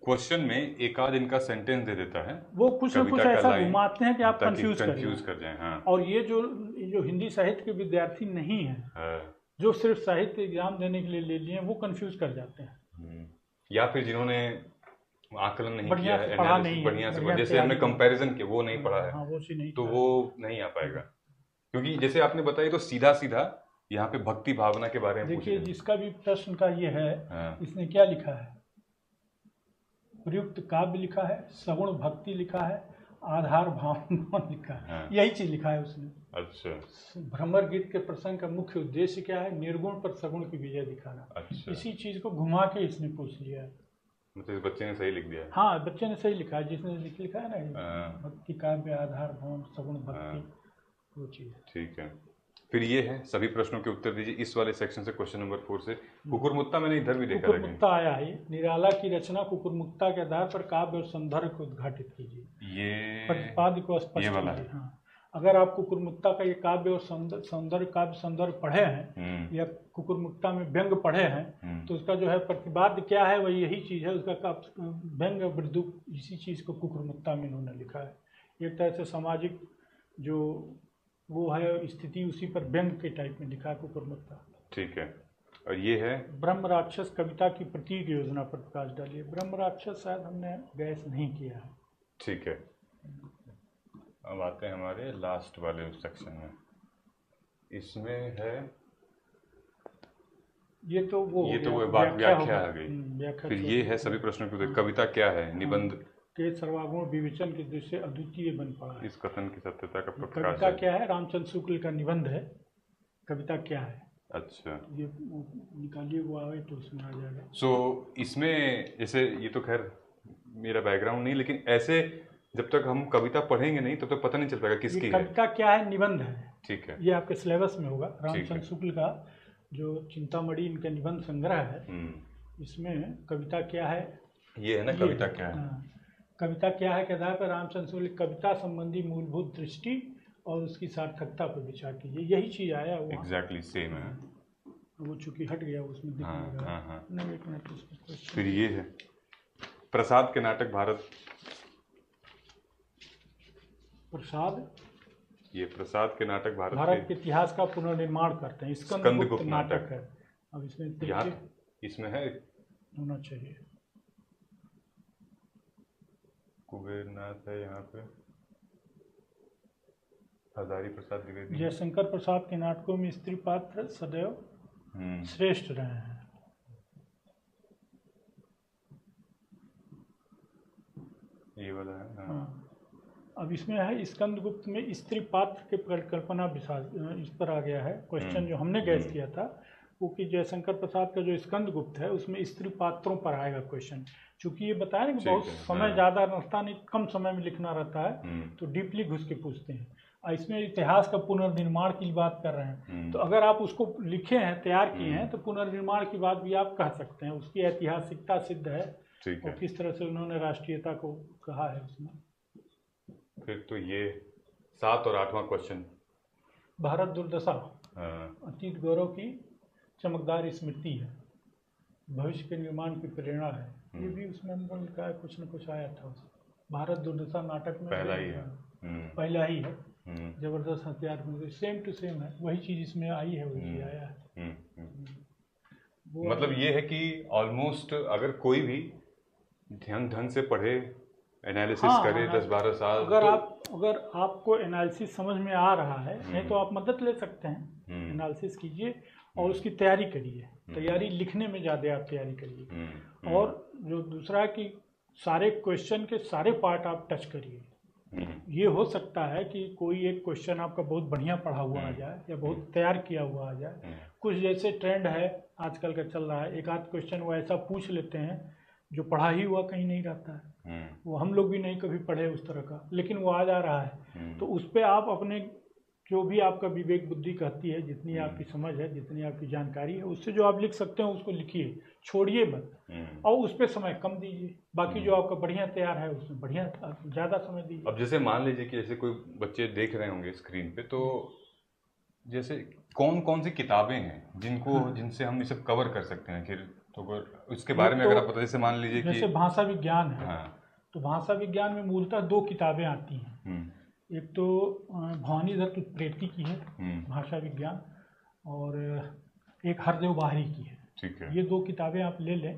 क्वेश्चन में एक आध इनका सेंटेंस दे देता है, वो कुछ ना कुछ ऐसा घुमाते हैं कि आप कंफ्यूज कर जाएं। और ये जो जो हिंदी साहित्य के विद्यार्थी नहीं है, जो सिर्फ साहित्य एग्जाम देने के लिए ले लिए हैं, वो कंफ्यूज कर जाते हैं। या फिर जिन्होंने आकलन नहीं बढ़िया किया से है, पढ़ा एनालिसिस नहीं बढ़िया है, से बढ़िया जैसे तैयारी हमने कंपैरिजन किया वो नहीं पढ़ा है, हाँ, वो चीज नहीं तो पढ़ा। वो नहीं आ पाएगा। क्योंकि जैसे आपने बताया तो सीधा सीधा यहाँ पे भक्ति भावना के बारे में देखिए, पूछे। जिसका भी प्रश्न का ये है, हाँ। इसने क्या लिखा है? प्रयुक्त काव्य लिखा है, सगुण भक्ति लिखा है, आधार भाव लिखा है। हाँ। यही चीज लिखा है उसने। अच्छा। भ्रमर गीत के प्रसंग का मुख्य उद्देश्य क्या है? निर्गुण पर सगुण की विजय दिखाना। अच्छा। इसी चीज को घुमा के इसने पूछ लिया है। मतलब इस बच्चे ने सही लिख दिया है। हाँ, बच्चे ने सही लिखा है, जिसने लिखा है ना, हाँ। भक्ति काव्य आधार भाव सगुण भक्ति, हाँ। वो चीज। ठीक है, फिर ये है सभी प्रश्नों के उत्तर दीजिए इस वाले सेक्शन से, क्वेश्चन नंबर 4 से। कुकुरमुत्ता मैंने इधर भी देखा था। कुकुरमुत्ता आया है, निराला की रचना कुकुरमुत्ता के आधार पर काव्य और संदर्भ को उद्घाटित कीजिए। ये प्रतिपाद्य को स्पष्ट ये वाला कीजिए। है। हाँ, अगर आप कुकुरमुत्ता का ये काव्य और सौंदर्य काव्य संदर्भ पढ़े हैं या कुकुरमुत्ता में व्यंग पढ़े हैं, तो उसका जो है प्रतिपाद्य क्या है, वही यही चीज है उसका। व्यंग वृद्धु इसी चीज को कुकुरमुत्ता में इन्होंने लिखा है। एक तरह से सामाजिक जो वो है स्थिति, उसी पर व्यंग के टाइप में लिखा है कुकुरमुत्ता। ठीक है, और ये है ब्रह्म राक्षस कविता की प्रतीक योजना पर प्रकाश डालिए। ब्रह्म राक्षस शायद हमने गैस नहीं किया है। ठीक है, अब आते हैं हमारे लास्ट वाले सेक्शन में। इसमें है ये तो वो व्याख्या आ गई। व्याख्या। फिर ये है सभी प्रश्नों के उत्तर। कविता क्या है? निबंध के सर्वागुण विवेचन के दृष्टि से अद्वितीय बन पड़ा है। इस कथन की सत्यता का प्रकाश कविता है। क्या है? रामचंद्र शुक्ल का निबंध है, कविता क्या है। अच्छा, ये निकालिए, वो आए तो उसमें आ जाएगा। सो इसमें जैसे ये तो खैर मेरा बैकग्राउंड नहीं, लेकिन ऐसे जब तक हम कविता पढ़ेंगे नहीं तब तक पता नहीं चल पाएगा किसकी है। कविता क्या है? निबंध है। ठीक है, ये आपके सिलेबस में होगा। रामचंद्र शुक्ल का जो चिंतामणि इनका निबंध संग्रह है, इसमें कविता क्या है, ये है ना कविता क्या है। कविता क्या है के आधार पर रामचंद्र शुक्ल कविता संबंधी मूलभूत दृष्टि और उसकी सार्थकता पर विचार कीजिए। यही चीज आया हुआ। एग्जैक्टली सेम है। वो चूंकि हट गया उसमें दिखने लगा। हाँ। नहीं, एक मिनट उसमें फिर ये है प्रसाद के नाटक भारत। प्रसाद, ये प्रसाद के नाटक भारत के इतिहास का पुनर्निर्माण करते हैं। स्कंदगुप्त नाटक है। अब इसमें देखिए, इसमें है होना चाहिए। कुबेरनाथ है यहाँ पे, हजारी प्रसाद द्विवेदी। जयशंकर प्रसाद के नाटकों में स्त्री पात्र सदैव श्रेष्ठ रहे हैं। ये वाला है। हाँ। अब इसमें है स्कंदगुप्त में स्त्री पात्र के परिकल्पना इस पर आ गया है क्वेश्चन जो हमने गैस किया था, वो कि जयशंकर प्रसाद का जो स्कंदगुप्त है उसमें स्त्री पात्रों पर आएगा क्वेश्चन। चूंकि ये बताया ना कि बहुत समय ज़्यादा रहता नहीं, कम समय में लिखना रहता है, तो डीपली घुस के पूछते हैं। इसमें इतिहास का पुनर्निर्माण की बात कर रहे हैं, तो अगर आप उसको लिखे हैं, तैयार किए हैं, तो पुनर्निर्माण की बात भी आप कह सकते हैं। उसकी ऐतिहासिकता सिद्ध है और किस तरह से उन्होंने राष्ट्रीयता को कहा है उसमें। फिर तो ये 7 और 8वां क्वेश्चन, भारत दुर्दशा अतीत गौरव की चमकदार स्मृति है, भविष्य के निर्माण की प्रेरणा है। ये भी उसमें हमने लिखा है, कुछ न कुछ आया था उसमें। भारत दुर्दशा नाटक में पहला ही है। पहला ही है। जबरदस्त हथियार में सेम टू सेम है, वही चीज इसमें आई है, वही आया है। मतलब ये है कि ऑलमोस्ट अगर कोई भी ध्यान ढंग से पढ़े, एनालिसिस करे 10-12 साल, अगर आपको एनालिसिस समझ में आ रहा है, नहीं तो आप मदद ले सकते हैं। एनालिसिस कीजिए और उसकी तैयारी करिए। तैयारी लिखने में ज़्यादा आप तैयारी करिए। और जो दूसरा कि सारे क्वेश्चन के सारे पार्ट आप टच करिए। ये हो सकता है कि कोई एक क्वेश्चन आपका बहुत बढ़िया पढ़ा हुआ आ जाए या बहुत तैयार किया हुआ आ जाए। कुछ जैसे ट्रेंड है आजकल का चल रहा है, एक आध क्वेश्चन वो ऐसा पूछ लेते हैं जो पढ़ा ही हुआ कहीं नहीं रहता है। वो हम लोग भी नहीं कभी पढ़े उस तरह का, लेकिन वो आ जा रहा है। तो उस पर आप अपने जो भी आपका विवेक बुद्धि कहती है, जितनी आपकी समझ है, जितनी आपकी जानकारी है, उससे जो आप लिख सकते हैं उसको लिखिए, छोड़िए मत। और उस पर समय कम दीजिए। बाकी जो आपका बढ़िया तैयार है उसमें बढ़िया ज़्यादा समय दीजिए। अब जैसे मान लीजिए कि जैसे कोई बच्चे देख रहे होंगे स्क्रीन पे, तो जैसे कौन कौन सी किताबें हैं जिनसे हम ये सब कवर कर सकते हैं? फिर तो उसके बारे में अगर आप पता, जैसे मान लीजिए कि जैसे भाषा विज्ञान है, तो भाषा विज्ञान में मूलतः 2 किताबें आती हैं। एक तो भवानी दत्त उत्प्रेती की है भाषा विज्ञान, और एक हरदेव बाहरी की है। ठीक है। ये 2 किताबें आप ले लें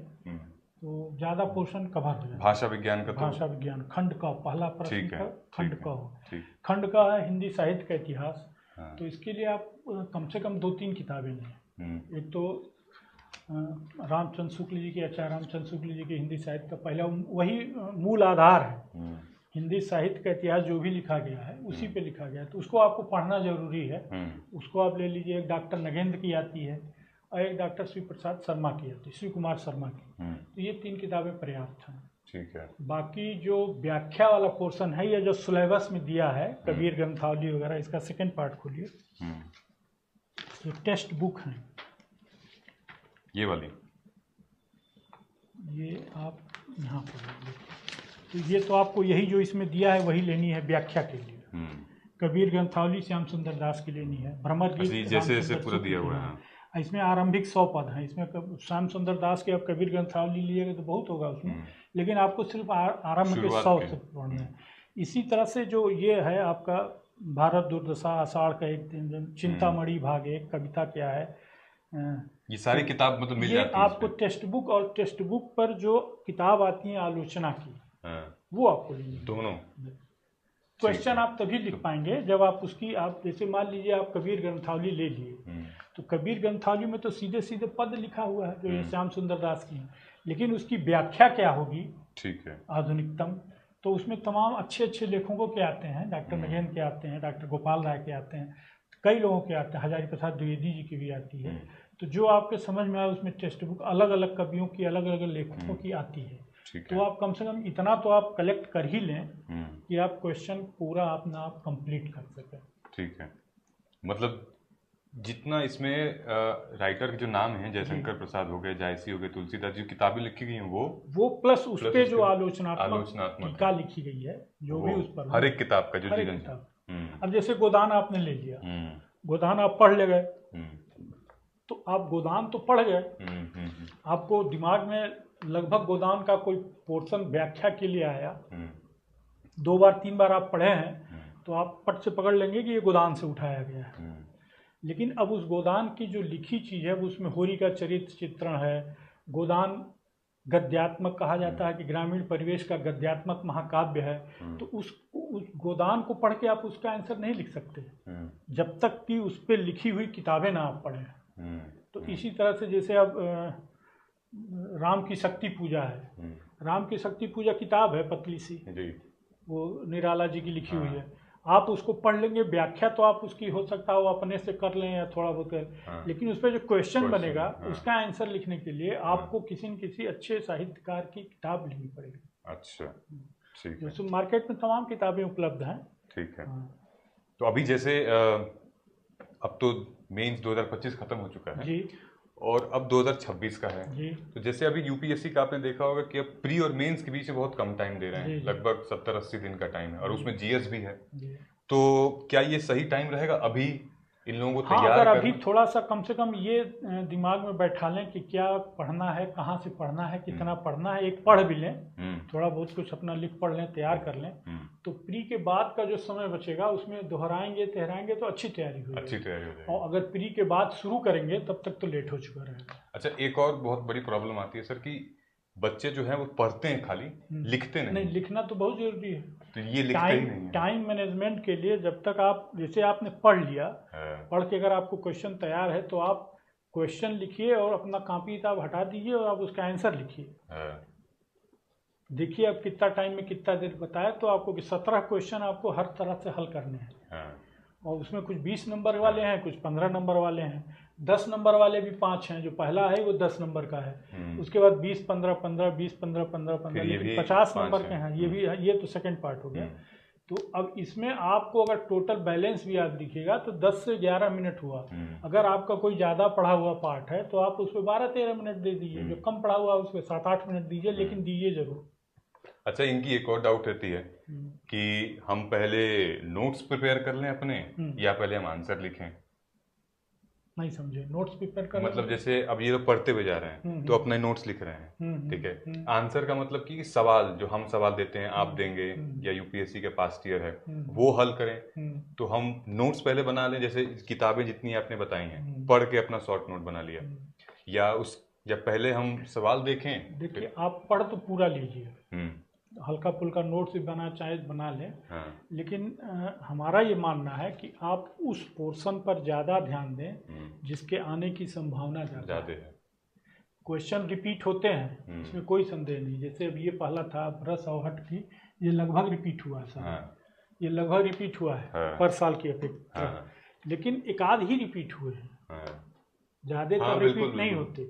तो ज़्यादा पोर्शन कवर हो जाए। भाषा विज्ञान का भाषा विज्ञान खंड का पहला प्रश्न का खंड का हो, खंड का है हिंदी साहित्य का इतिहास। तो इसके लिए आप कम से कम 2-3 किताबें लें। एक तो रामचंद्र शुक्ल जी की, आचार्य रामचंद्र शुक्ल जी की हिंदी साहित्य का पहला, वही मूल आधार है। हिंदी साहित्य का इतिहास जो भी लिखा गया है उसी पे लिखा गया है, तो उसको आपको पढ़ना जरूरी है। उसको आप ले लीजिए। एक डॉक्टर नगेंद्र की आती है और एक डॉक्टर श्री प्रसाद शर्मा की आती है, श्री कुमार शर्मा की। तो ये 3 किताबें पर्याप्त हैं। ठीक है। बाकी जो व्याख्या वाला पोर्शन है, ये जो सिलेबस में दिया है, कबीर ग्रंथावली वगैरह, इसका सेकंड पार्ट खोलिए। ये टेक्स्ट बुक है, ये वाली, ये आप यहाँ पर देखिए। तो ये तो आपको यही जो इसमें दिया है वही लेनी है व्याख्या के लिए। कबीर ग्रंथावली श्याम सुंदर दास की लेनी है। भ्रमर गीत जैसे पूरा दिया हुआ है। इसमें आरंभिक 100 पद हैं। इसमें श्याम सुंदर दास के आप कबीर ग्रंथावली लीजिएगा तो बहुत होगा उसमें, लेकिन आपको सिर्फ आरंभ के 100 से पढ़ना है। इसी तरह से जो ये है आपका भारत दुर्दशा, आषाढ़ का एक दिन, चिंतामणि भाग 1, कविता क्या है, ये सारी किताब मतलब मिल जाती है आपको टेक्स्ट बुक, और टेक्स्ट बुक पर जो किताब आती है आलोचना की, वो आपको लेनी है। दोनों क्वेश्चन आप तभी लिख पाएंगे जब आप उसकी, आप जैसे मान लीजिए आप कबीर ग्रंथावली ले लिए, तो कबीर ग्रंथावली में तो सीधे सीधे पद लिखा हुआ है जो ये श्याम सुंदर दास की है, लेकिन उसकी व्याख्या क्या होगी, ठीक है, आधुनिकतम, तो उसमें तमाम अच्छे अच्छे लेखकों के आते हैं। डॉक्टर नगेंद्र के आते हैं, डॉक्टर गोपाल राय के आते हैं, कई लोगों के आते हैं, हजारी प्रसाद द्विवेदी जी की भी आती है। तो जो आपके समझ में आए उसमें टेक्स्ट बुक अलग अलग कवियों की, अलग अलग लेखकों की आती है। तो आप कम से कम इतना तो आप कलेक्ट कर ही लें कि आप क्वेश्चन पूरा अपना आप कंप्लीट कर सकें। ठीक है। मतलब जितना इसमें राइटर के जो नाम हैं, जयशंकर प्रसाद हो गए, जायसी हो गए, तुलसीदास जी किताबें लिखी गई हैं, वो प्लस उस पे जो आलोचनात्मक टीका लिखी गई है, जो भी उस पर हर एक किताब का जो अब जैसे गोदान आपने ले लिया, गोदान आप पढ़ ले गए, तो आप गोदान तो पढ़ गए, आपको दिमाग में लगभग गोदान का कोई पोर्शन व्याख्या के लिए आया, 2 बार 3 बार आप पढ़े हैं, तो आप पट से पकड़ लेंगे कि ये गोदान से उठाया गया है। लेकिन अब उस गोदान की जो लिखी चीज़ है, उसमें होरी का चरित्र चित्रण है। गोदान गद्यात्मक कहा जाता है कि ग्रामीण परिवेश का गद्यात्मक महाकाव्य है। तो उस गोदान को पढ़ के आप उसका आंसर नहीं लिख सकते जब तक कि उस पर लिखी हुई किताबें ना आप पढ़ें। तो इसी तरह से जैसे अब राम की शक्ति पूजा है, राम की शक्ति पूजा किताब है पतली सी, वो निराला जी की लिखी हुई है। आप उसको पढ़ लेंगे, व्याख्या तो आप उसकी हो सकता है वो अपने से कर लें या थोड़ा बहुत कर, लेकिन उस पर जो क्वेश्चन बनेगा उसका आंसर लिखने के लिए आपको किसी न किसी अच्छे साहित्यकार की किताब लेनी पड़ेगी। अच्छा, ठीक है। जैसे मार्केट में तमाम किताबें उपलब्ध हैं। ठीक है। तो अभी जैसे अब तो मेंस 2025 खत्म हो चुका है जी, और अब 2026 का है जी। तो जैसे अभी यूपीएससी का आपने देखा होगा कि अब प्री और मेंस के बीच में बहुत कम टाइम दे रहे हैं, लगभग 70-80 दिन का टाइम है, और उसमें जीएस भी है। तो क्या ये सही टाइम रहेगा अभी इन लोगों को तैयार अगर अभी थोड़ा सा कम से कम ये दिमाग में बैठा लें कि क्या पढ़ना है, कहाँ से पढ़ना है, कितना पढ़ना है, एक पढ़ भी लें, थोड़ा बहुत कुछ अपना लिख पढ़ लें, तैयार कर लें, तो प्री के बाद का जो समय बचेगा उसमें दोहराएंगे तहराएंगे तो अच्छी तैयारी हो जाएगी। और अगर प्री के बाद शुरू करेंगे तब तक तो लेट हो चुका रहेगा। अच्छा, एक और बहुत बड़ी प्रॉब्लम आती है सर कि बच्चे जो है वो पढ़ते हैं खाली, लिखते नहीं। लिखना तो बहुत जरूरी है। तो ये लिखते ही नहीं है। टाइम मैनेजमेंट के लिए जब तक आप, जैसे आपने पढ़ लिया, पढ़ के अगर आपको क्वेश्चन तैयार है तो आप क्वेश्चन लिखिए और अपना कॉपी किताब हटा दीजिए और आप उसका आंसर लिखिए। देखिए आप कितना टाइम में कितना देर बताया, तो आपको 17 क्वेश्चन आपको हर तरह से हल करने हैं, और उसमें कुछ 20 नंबर वाले हैं, कुछ 15 नंबर वाले हैं, 10 नंबर वाले भी 5 हैं। जो पहला है वो 10 नंबर का है, उसके बाद 20 15 15 20 15 15 15 लेकिन 50 नंबर के हैं, ये भी, ये तो सेकंड पार्ट हो गया। तो अब इसमें आपको अगर टोटल बैलेंस भी याद दिखेगा तो 10 से 11 मिनट हुआ। अगर आपका कोई ज़्यादा पढ़ा हुआ पार्ट है तो आप उस पर 12-13 मिनट दे दीजिए, जो कम पढ़ा हुआ है उस पर 7-8 मिनट दीजिए, लेकिन दीजिए जरूर। अच्छा, इनकी एक और डाउट रहती है कि हम पहले नोट्स प्रिपेयर कर लें अपने, या पहले हम आंसर लिखें। नहीं समझे, नोट्स प्रिपेयर कर मतलब जैसे अब ये लोग पढ़ते हुए जा रहे हैं तो अपने नोट्स लिख रहे हैं, ठीक है। आंसर का मतलब कि सवाल जो हम सवाल देते हैं आप देंगे या यूपीएससी के पास्ट ईयर है वो हल करें, तो हम नोट्स पहले बना लें, जैसे किताबें जितनी आपने बताई हैं पढ़ के अपना शॉर्ट नोट बना लिया, या पहले हम सवाल देखें। देखिए आप पढ़ तो पूरा लीजिए, हल्का फुल्का नोट्स भी बना चाहे बना लें, हाँ। लेकिन हमारा ये मानना है कि आप उस पोर्शन पर ज़्यादा ध्यान दें जिसके आने की संभावना ज़्यादा है। क्वेश्चन रिपीट होते हैं, इसमें कोई संदेह नहीं। जैसे अब ये पहला था ब्रश और हट की, ये लगभग रिपीट हुआ है सर। हाँ। ये लगभग रिपीट हुआ है, हाँ। पर साल की अपेक्षा, हाँ। लेकिन एक आध ही रिपीट हुए हैं, ज़्यादातर हाँ, रिपीट नहीं होते।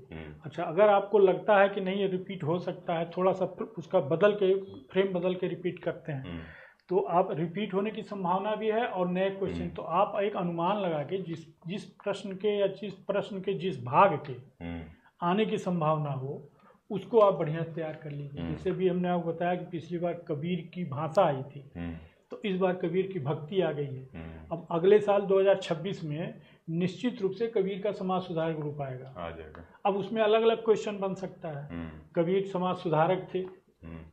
अच्छा, अगर आपको लगता है कि नहीं ये रिपीट हो सकता है, थोड़ा सा उसका बदल के फ्रेम बदल के रिपीट करते हैं, तो आप रिपीट होने की संभावना भी है और नए क्वेश्चन, तो आप एक अनुमान लगा के जिस प्रश्न के या जिस प्रश्न के जिस भाग के आने की संभावना हो उसको आप बढ़िया से तैयार कर लीजिए। जैसे भी हमने आपको बताया कि पिछली बार कबीर की भाषा आई थी, तो इस बार कबीर की भक्ति आ गई है। अब अगले साल 2026 में निश्चित रूप से कबीर का समाज सुधार ग्रुप आएगा, आ जाएगा। अब उसमें अलग अलग क्वेश्चन बन सकता है। कबीर समाज सुधारक थे,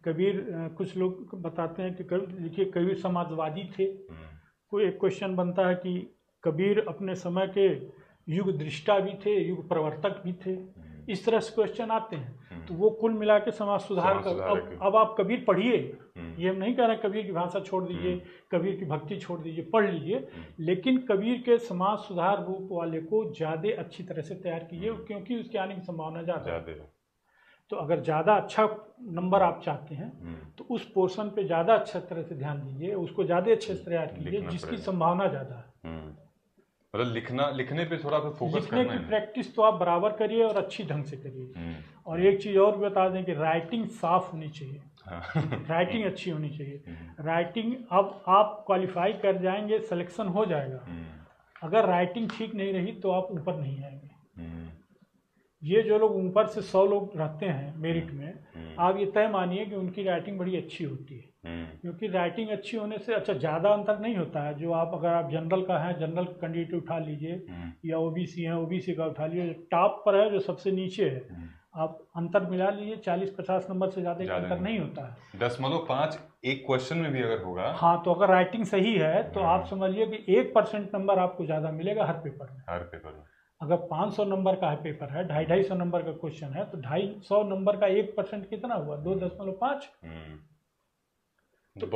कबीर कुछ लोग बताते हैं कि देखिए कबीर समाजवादी थे। कोई एक क्वेश्चन बनता है कि कबीर अपने समय के युग दृष्टा भी थे, युग प्रवर्तक भी थे। इस तरह से क्वेश्चन आते हैं, तो वो कुल मिला के समाज सुधार का। अब आप कबीर पढ़िए, ये हम नहीं कह रहे कबीर की भाषा छोड़ दीजिए, कबीर की भक्ति छोड़ दीजिए, पढ़ लीजिए, लेकिन कबीर के समाज सुधार रूप वाले को ज़्यादा अच्छी तरह से तैयार कीजिए, क्योंकि उसके आने की संभावना ज़्यादा है। तो अगर ज़्यादा अच्छा नंबर आप चाहते हैं तो उस पोर्शन पे ज़्यादा अच्छा तरह से ध्यान दीजिए, उसको ज़्यादा अच्छे से तैयार कीजिए जिसकी संभावना ज़्यादा है। मतलब लिखने पे थोड़ा फोकस करना है। लिखने की प्रैक्टिस तो आप बराबर करिए और अच्छी ढंग से करिए। और एक चीज़ और बता दें कि राइटिंग साफ होनी चाहिए, राइटिंग अच्छी होनी चाहिए। राइटिंग अब आप क्वालिफाई कर जाएंगे, सिलेक्शन हो जाएगा, अगर राइटिंग ठीक नहीं रही तो आप ऊपर नहीं आएंगे। ये जो लोग ऊपर से 100 लोग रहते हैं मेरिट में, आप ये तय मानिए कि उनकी राइटिंग बड़ी अच्छी होती है, क्योंकि राइटिंग अच्छी होने से अच्छा ज़्यादा अंतर नहीं होता है। जो आप अगर आप जनरल का है, जनरल कैंडिडेट उठा लीजिए, या ओबीसी है ओबीसी का उठा लीजिए, टॉप पर है जो सबसे नीचे है, आप अंतर मिला लीजिए, 40-50 नंबर से ज़्यादा अंतर नहीं होता है। 0.5 एक क्वेश्चन में भी अगर होगा, हाँ, तो अगर राइटिंग सही है तो आप समझिए कि 1% नंबर आपको ज़्यादा मिलेगा हर पेपर में। अगर 500 नंबर का है पेपर है, 250 नंबर का क्वेश्चन है, तो 250 नंबर का 1% कितना हुआ? 2.5। तो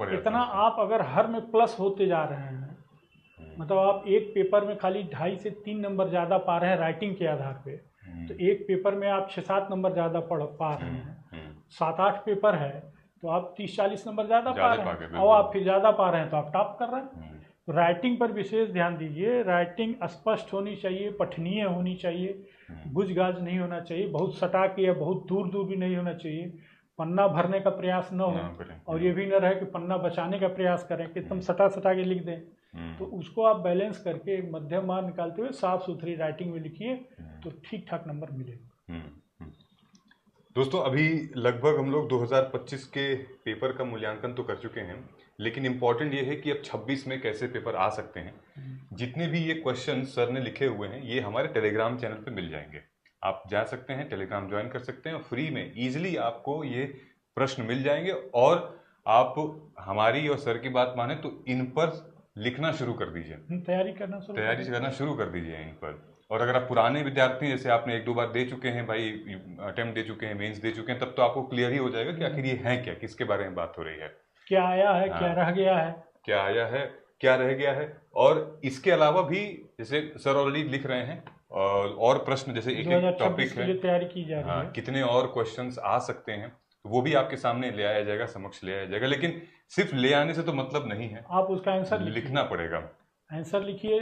इतना आप अगर हर में प्लस होते जा रहे हैं, मतलब आप एक पेपर में खाली 2.5 से 3 नंबर ज़्यादा पा रहे हैं राइटिंग के आधार पे, तो एक पेपर में आप 6-7 नंबर ज़्यादा पा रहे हैं। 7-8 पेपर है तो आप 30-40 नंबर ज़्यादा पा रहे हैं, और आप फिर ज़्यादा पा रहे हैं तो आप टॉप कर रहे हैं। राइटिंग पर विशेष ध्यान दीजिए। राइटिंग स्पष्ट होनी चाहिए, पठनीय होनी चाहिए, गुज गाज नहीं होना चाहिए, बहुत सटा के या बहुत दूर दूर भी नहीं होना चाहिए, पन्ना भरने का प्रयास न हो, और ये भी न रहे कि पन्ना बचाने का प्रयास करें कि तुम सटा के लिख दें। तो उसको आप बैलेंस करके एक मध्यम मार्ग निकालते हुए साफ सुथरी राइटिंग में लिखिए, तो ठीक ठाक नंबर मिलेगा। दोस्तों, अभी लगभग हम लोग 2025 के पेपर का मूल्यांकन तो कर चुके हैं, लेकिन इम्पॉर्टेंट ये है कि अब 26 में कैसे पेपर आ सकते हैं। जितने भी ये क्वेश्चन सर ने लिखे हुए हैं ये हमारे टेलीग्राम चैनल पे मिल जाएंगे, आप जा सकते हैं, टेलीग्राम ज्वाइन कर सकते हैं, और फ्री में इजीली आपको ये प्रश्न मिल जाएंगे। और आप हमारी और सर की बात माने तो इन पर लिखना शुरू कर दीजिए, तैयारी करना शुरू कर दीजिए इन पर। और अगर आप पुराने विद्यार्थी, जैसे आपने 1-2 बार दे चुके हैं भाई, अटेम्प्ट दे चुके हैं, मेंस दे चुके हैं, तब तो आपको क्लियर ही हो जाएगा कि आखिर ये है क्या, किसके बारे में बात हो रही है, क्या आया है, क्या रह गया है, क्या आया है, क्या रह गया है। और इसके अलावा भी जैसे सर ऑलरेडी लिख रहे हैं और प्रश्न, जैसे एक एक टॉपिक है, तैयारी की जा रही है, कितने और क्वेश्चंस आ सकते हैं, तो वो भी आपके सामने ले आया जाएगा, समक्ष ले आया जाएगा। लेकिन सिर्फ ले आने से तो मतलब नहीं है, आप उसका आंसर लिखना पड़ेगा। आंसर लिखिए।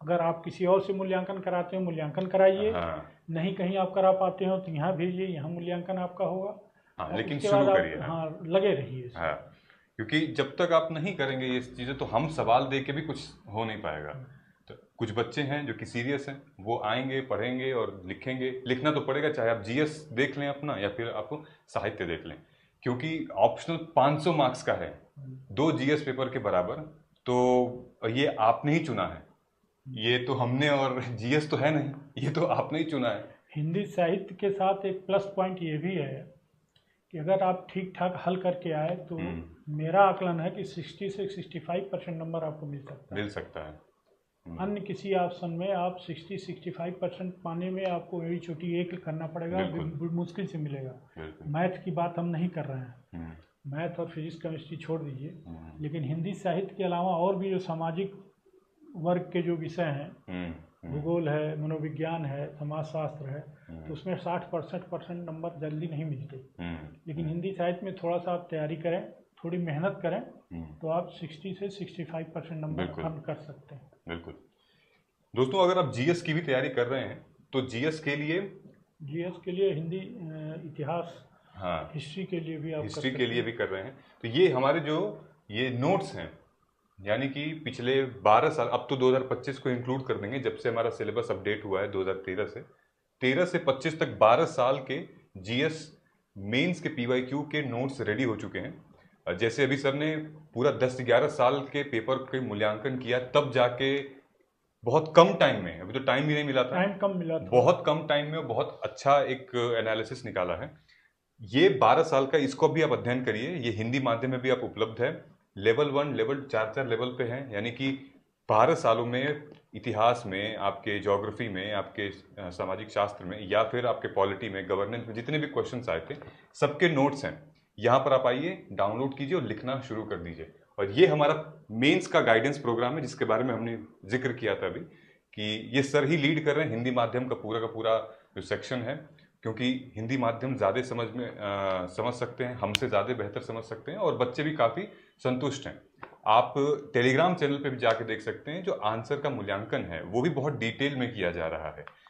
अगर आप किसी और से मूल्यांकन कराते हो, मूल्यांकन कराइए। नहीं कहीं आप करा पाते हो तो यहाँ भेजिए, यहाँ मूल्यांकन आपका होगा। लेकिन शुरू करिए, लगे रहिए। क्योंकि जब तक आप नहीं करेंगे ये चीज़ें, तो हम सवाल दे के भी कुछ हो नहीं पाएगा। तो कुछ बच्चे हैं जो कि सीरियस हैं, वो आएंगे, पढ़ेंगे और लिखेंगे। लिखना तो पड़ेगा, चाहे आप जीएस देख लें अपना, या फिर आप साहित्य देख लें, क्योंकि ऑप्शनल 500 मार्क्स का है, 2 जीएस पेपर के बराबर। तो ये आपने ही चुना है, ये तो हमने, और जीएस तो है नहीं, ये तो आपने ही चुना है। हिंदी साहित्य के साथ एक प्लस पॉइंट ये भी है कि अगर आप ठीक ठाक हल करके आए तो मेरा आकलन है कि 60 से 65% नंबर आपको मिल सकता है। मिल सकता है। अन्य किसी ऑप्शन में आप 60-65% पाने में आपको यही छोटी एक करना पड़ेगा, मुश्किल से मिलेगा। मैथ की बात हम नहीं कर रहे हैं, मैथ और फिजिक्स केमिस्ट्री छोड़ दीजिए, लेकिन हिंदी साहित्य के अलावा और भी जो सामाजिक वर्ग के जो विषय हैं, भूगोल है, मनोविज्ञान है, समाजशास्त्र है, तो उसमें 60% नंबर जल्दी नहीं मिलते। लेकिन हिंदी साहित्य में थोड़ा सा आप तैयारी करें, थोड़ी मेहनत करें, तो आप 60 से 65% नंबर अर्न कर सकते हैं। बिल्कुल। दोस्तों, अगर आप जीएस की भी तैयारी कर रहे हैं तो जीएस के लिए हिंदी इतिहास, हिस्ट्री के लिए भी आप कर रहे हैं। तो ये हमारे जो ये नोट्स हैं, यानी कि पिछले 12 साल, अब तो 2025 को इंक्लूड कर देंगे जब से हमारा सिलेबस अपडेट हुआ है 2013 से, 13 से 25 तक 12 साल के जीएस मेंस के पीवाईक्यू के नोट्स रेडी हो चुके हैं। जैसे अभी सर ने पूरा 10-11 साल के पेपर के मूल्यांकन किया, तब जाके बहुत कम टाइम में, अभी तो टाइम ही नहीं मिला था, टाइम कम मिला था, बहुत कम टाइम में बहुत अच्छा एक एनालिसिस निकाला है। ये 12 साल का, इसको भी आप अध्ययन करिए। ये हिंदी माध्यम में भी आप उपलब्ध है, लेवल 1, लेवल 4 लेवल पे है, यानी कि 12 सालों में इतिहास में, आपके ज्योग्राफी में, आपके सामाजिक शास्त्र में, या फिर आपके पॉलिटी में, गवर्नेंस में जितने भी क्वेश्चंस आए थे, सबके नोट्स हैं। यहाँ पर आप आइए, डाउनलोड कीजिए और लिखना शुरू कर दीजिए। और ये हमारा मेंस का गाइडेंस प्रोग्राम है, जिसके बारे में हमने जिक्र किया था अभी, कि ये सर ही लीड कर रहे हैं हिंदी माध्यम का पूरा जो सेक्शन है, क्योंकि हिंदी माध्यम ज़्यादा समझ सकते हैं, हमसे ज़्यादा बेहतर समझ सकते हैं, और बच्चे भी काफ़ी संतुष्ट हैं। आप टेलीग्राम चैनल पे भी जाके देख सकते हैं, जो आंसर का मूल्यांकन है वो भी बहुत डिटेल में किया जा रहा है।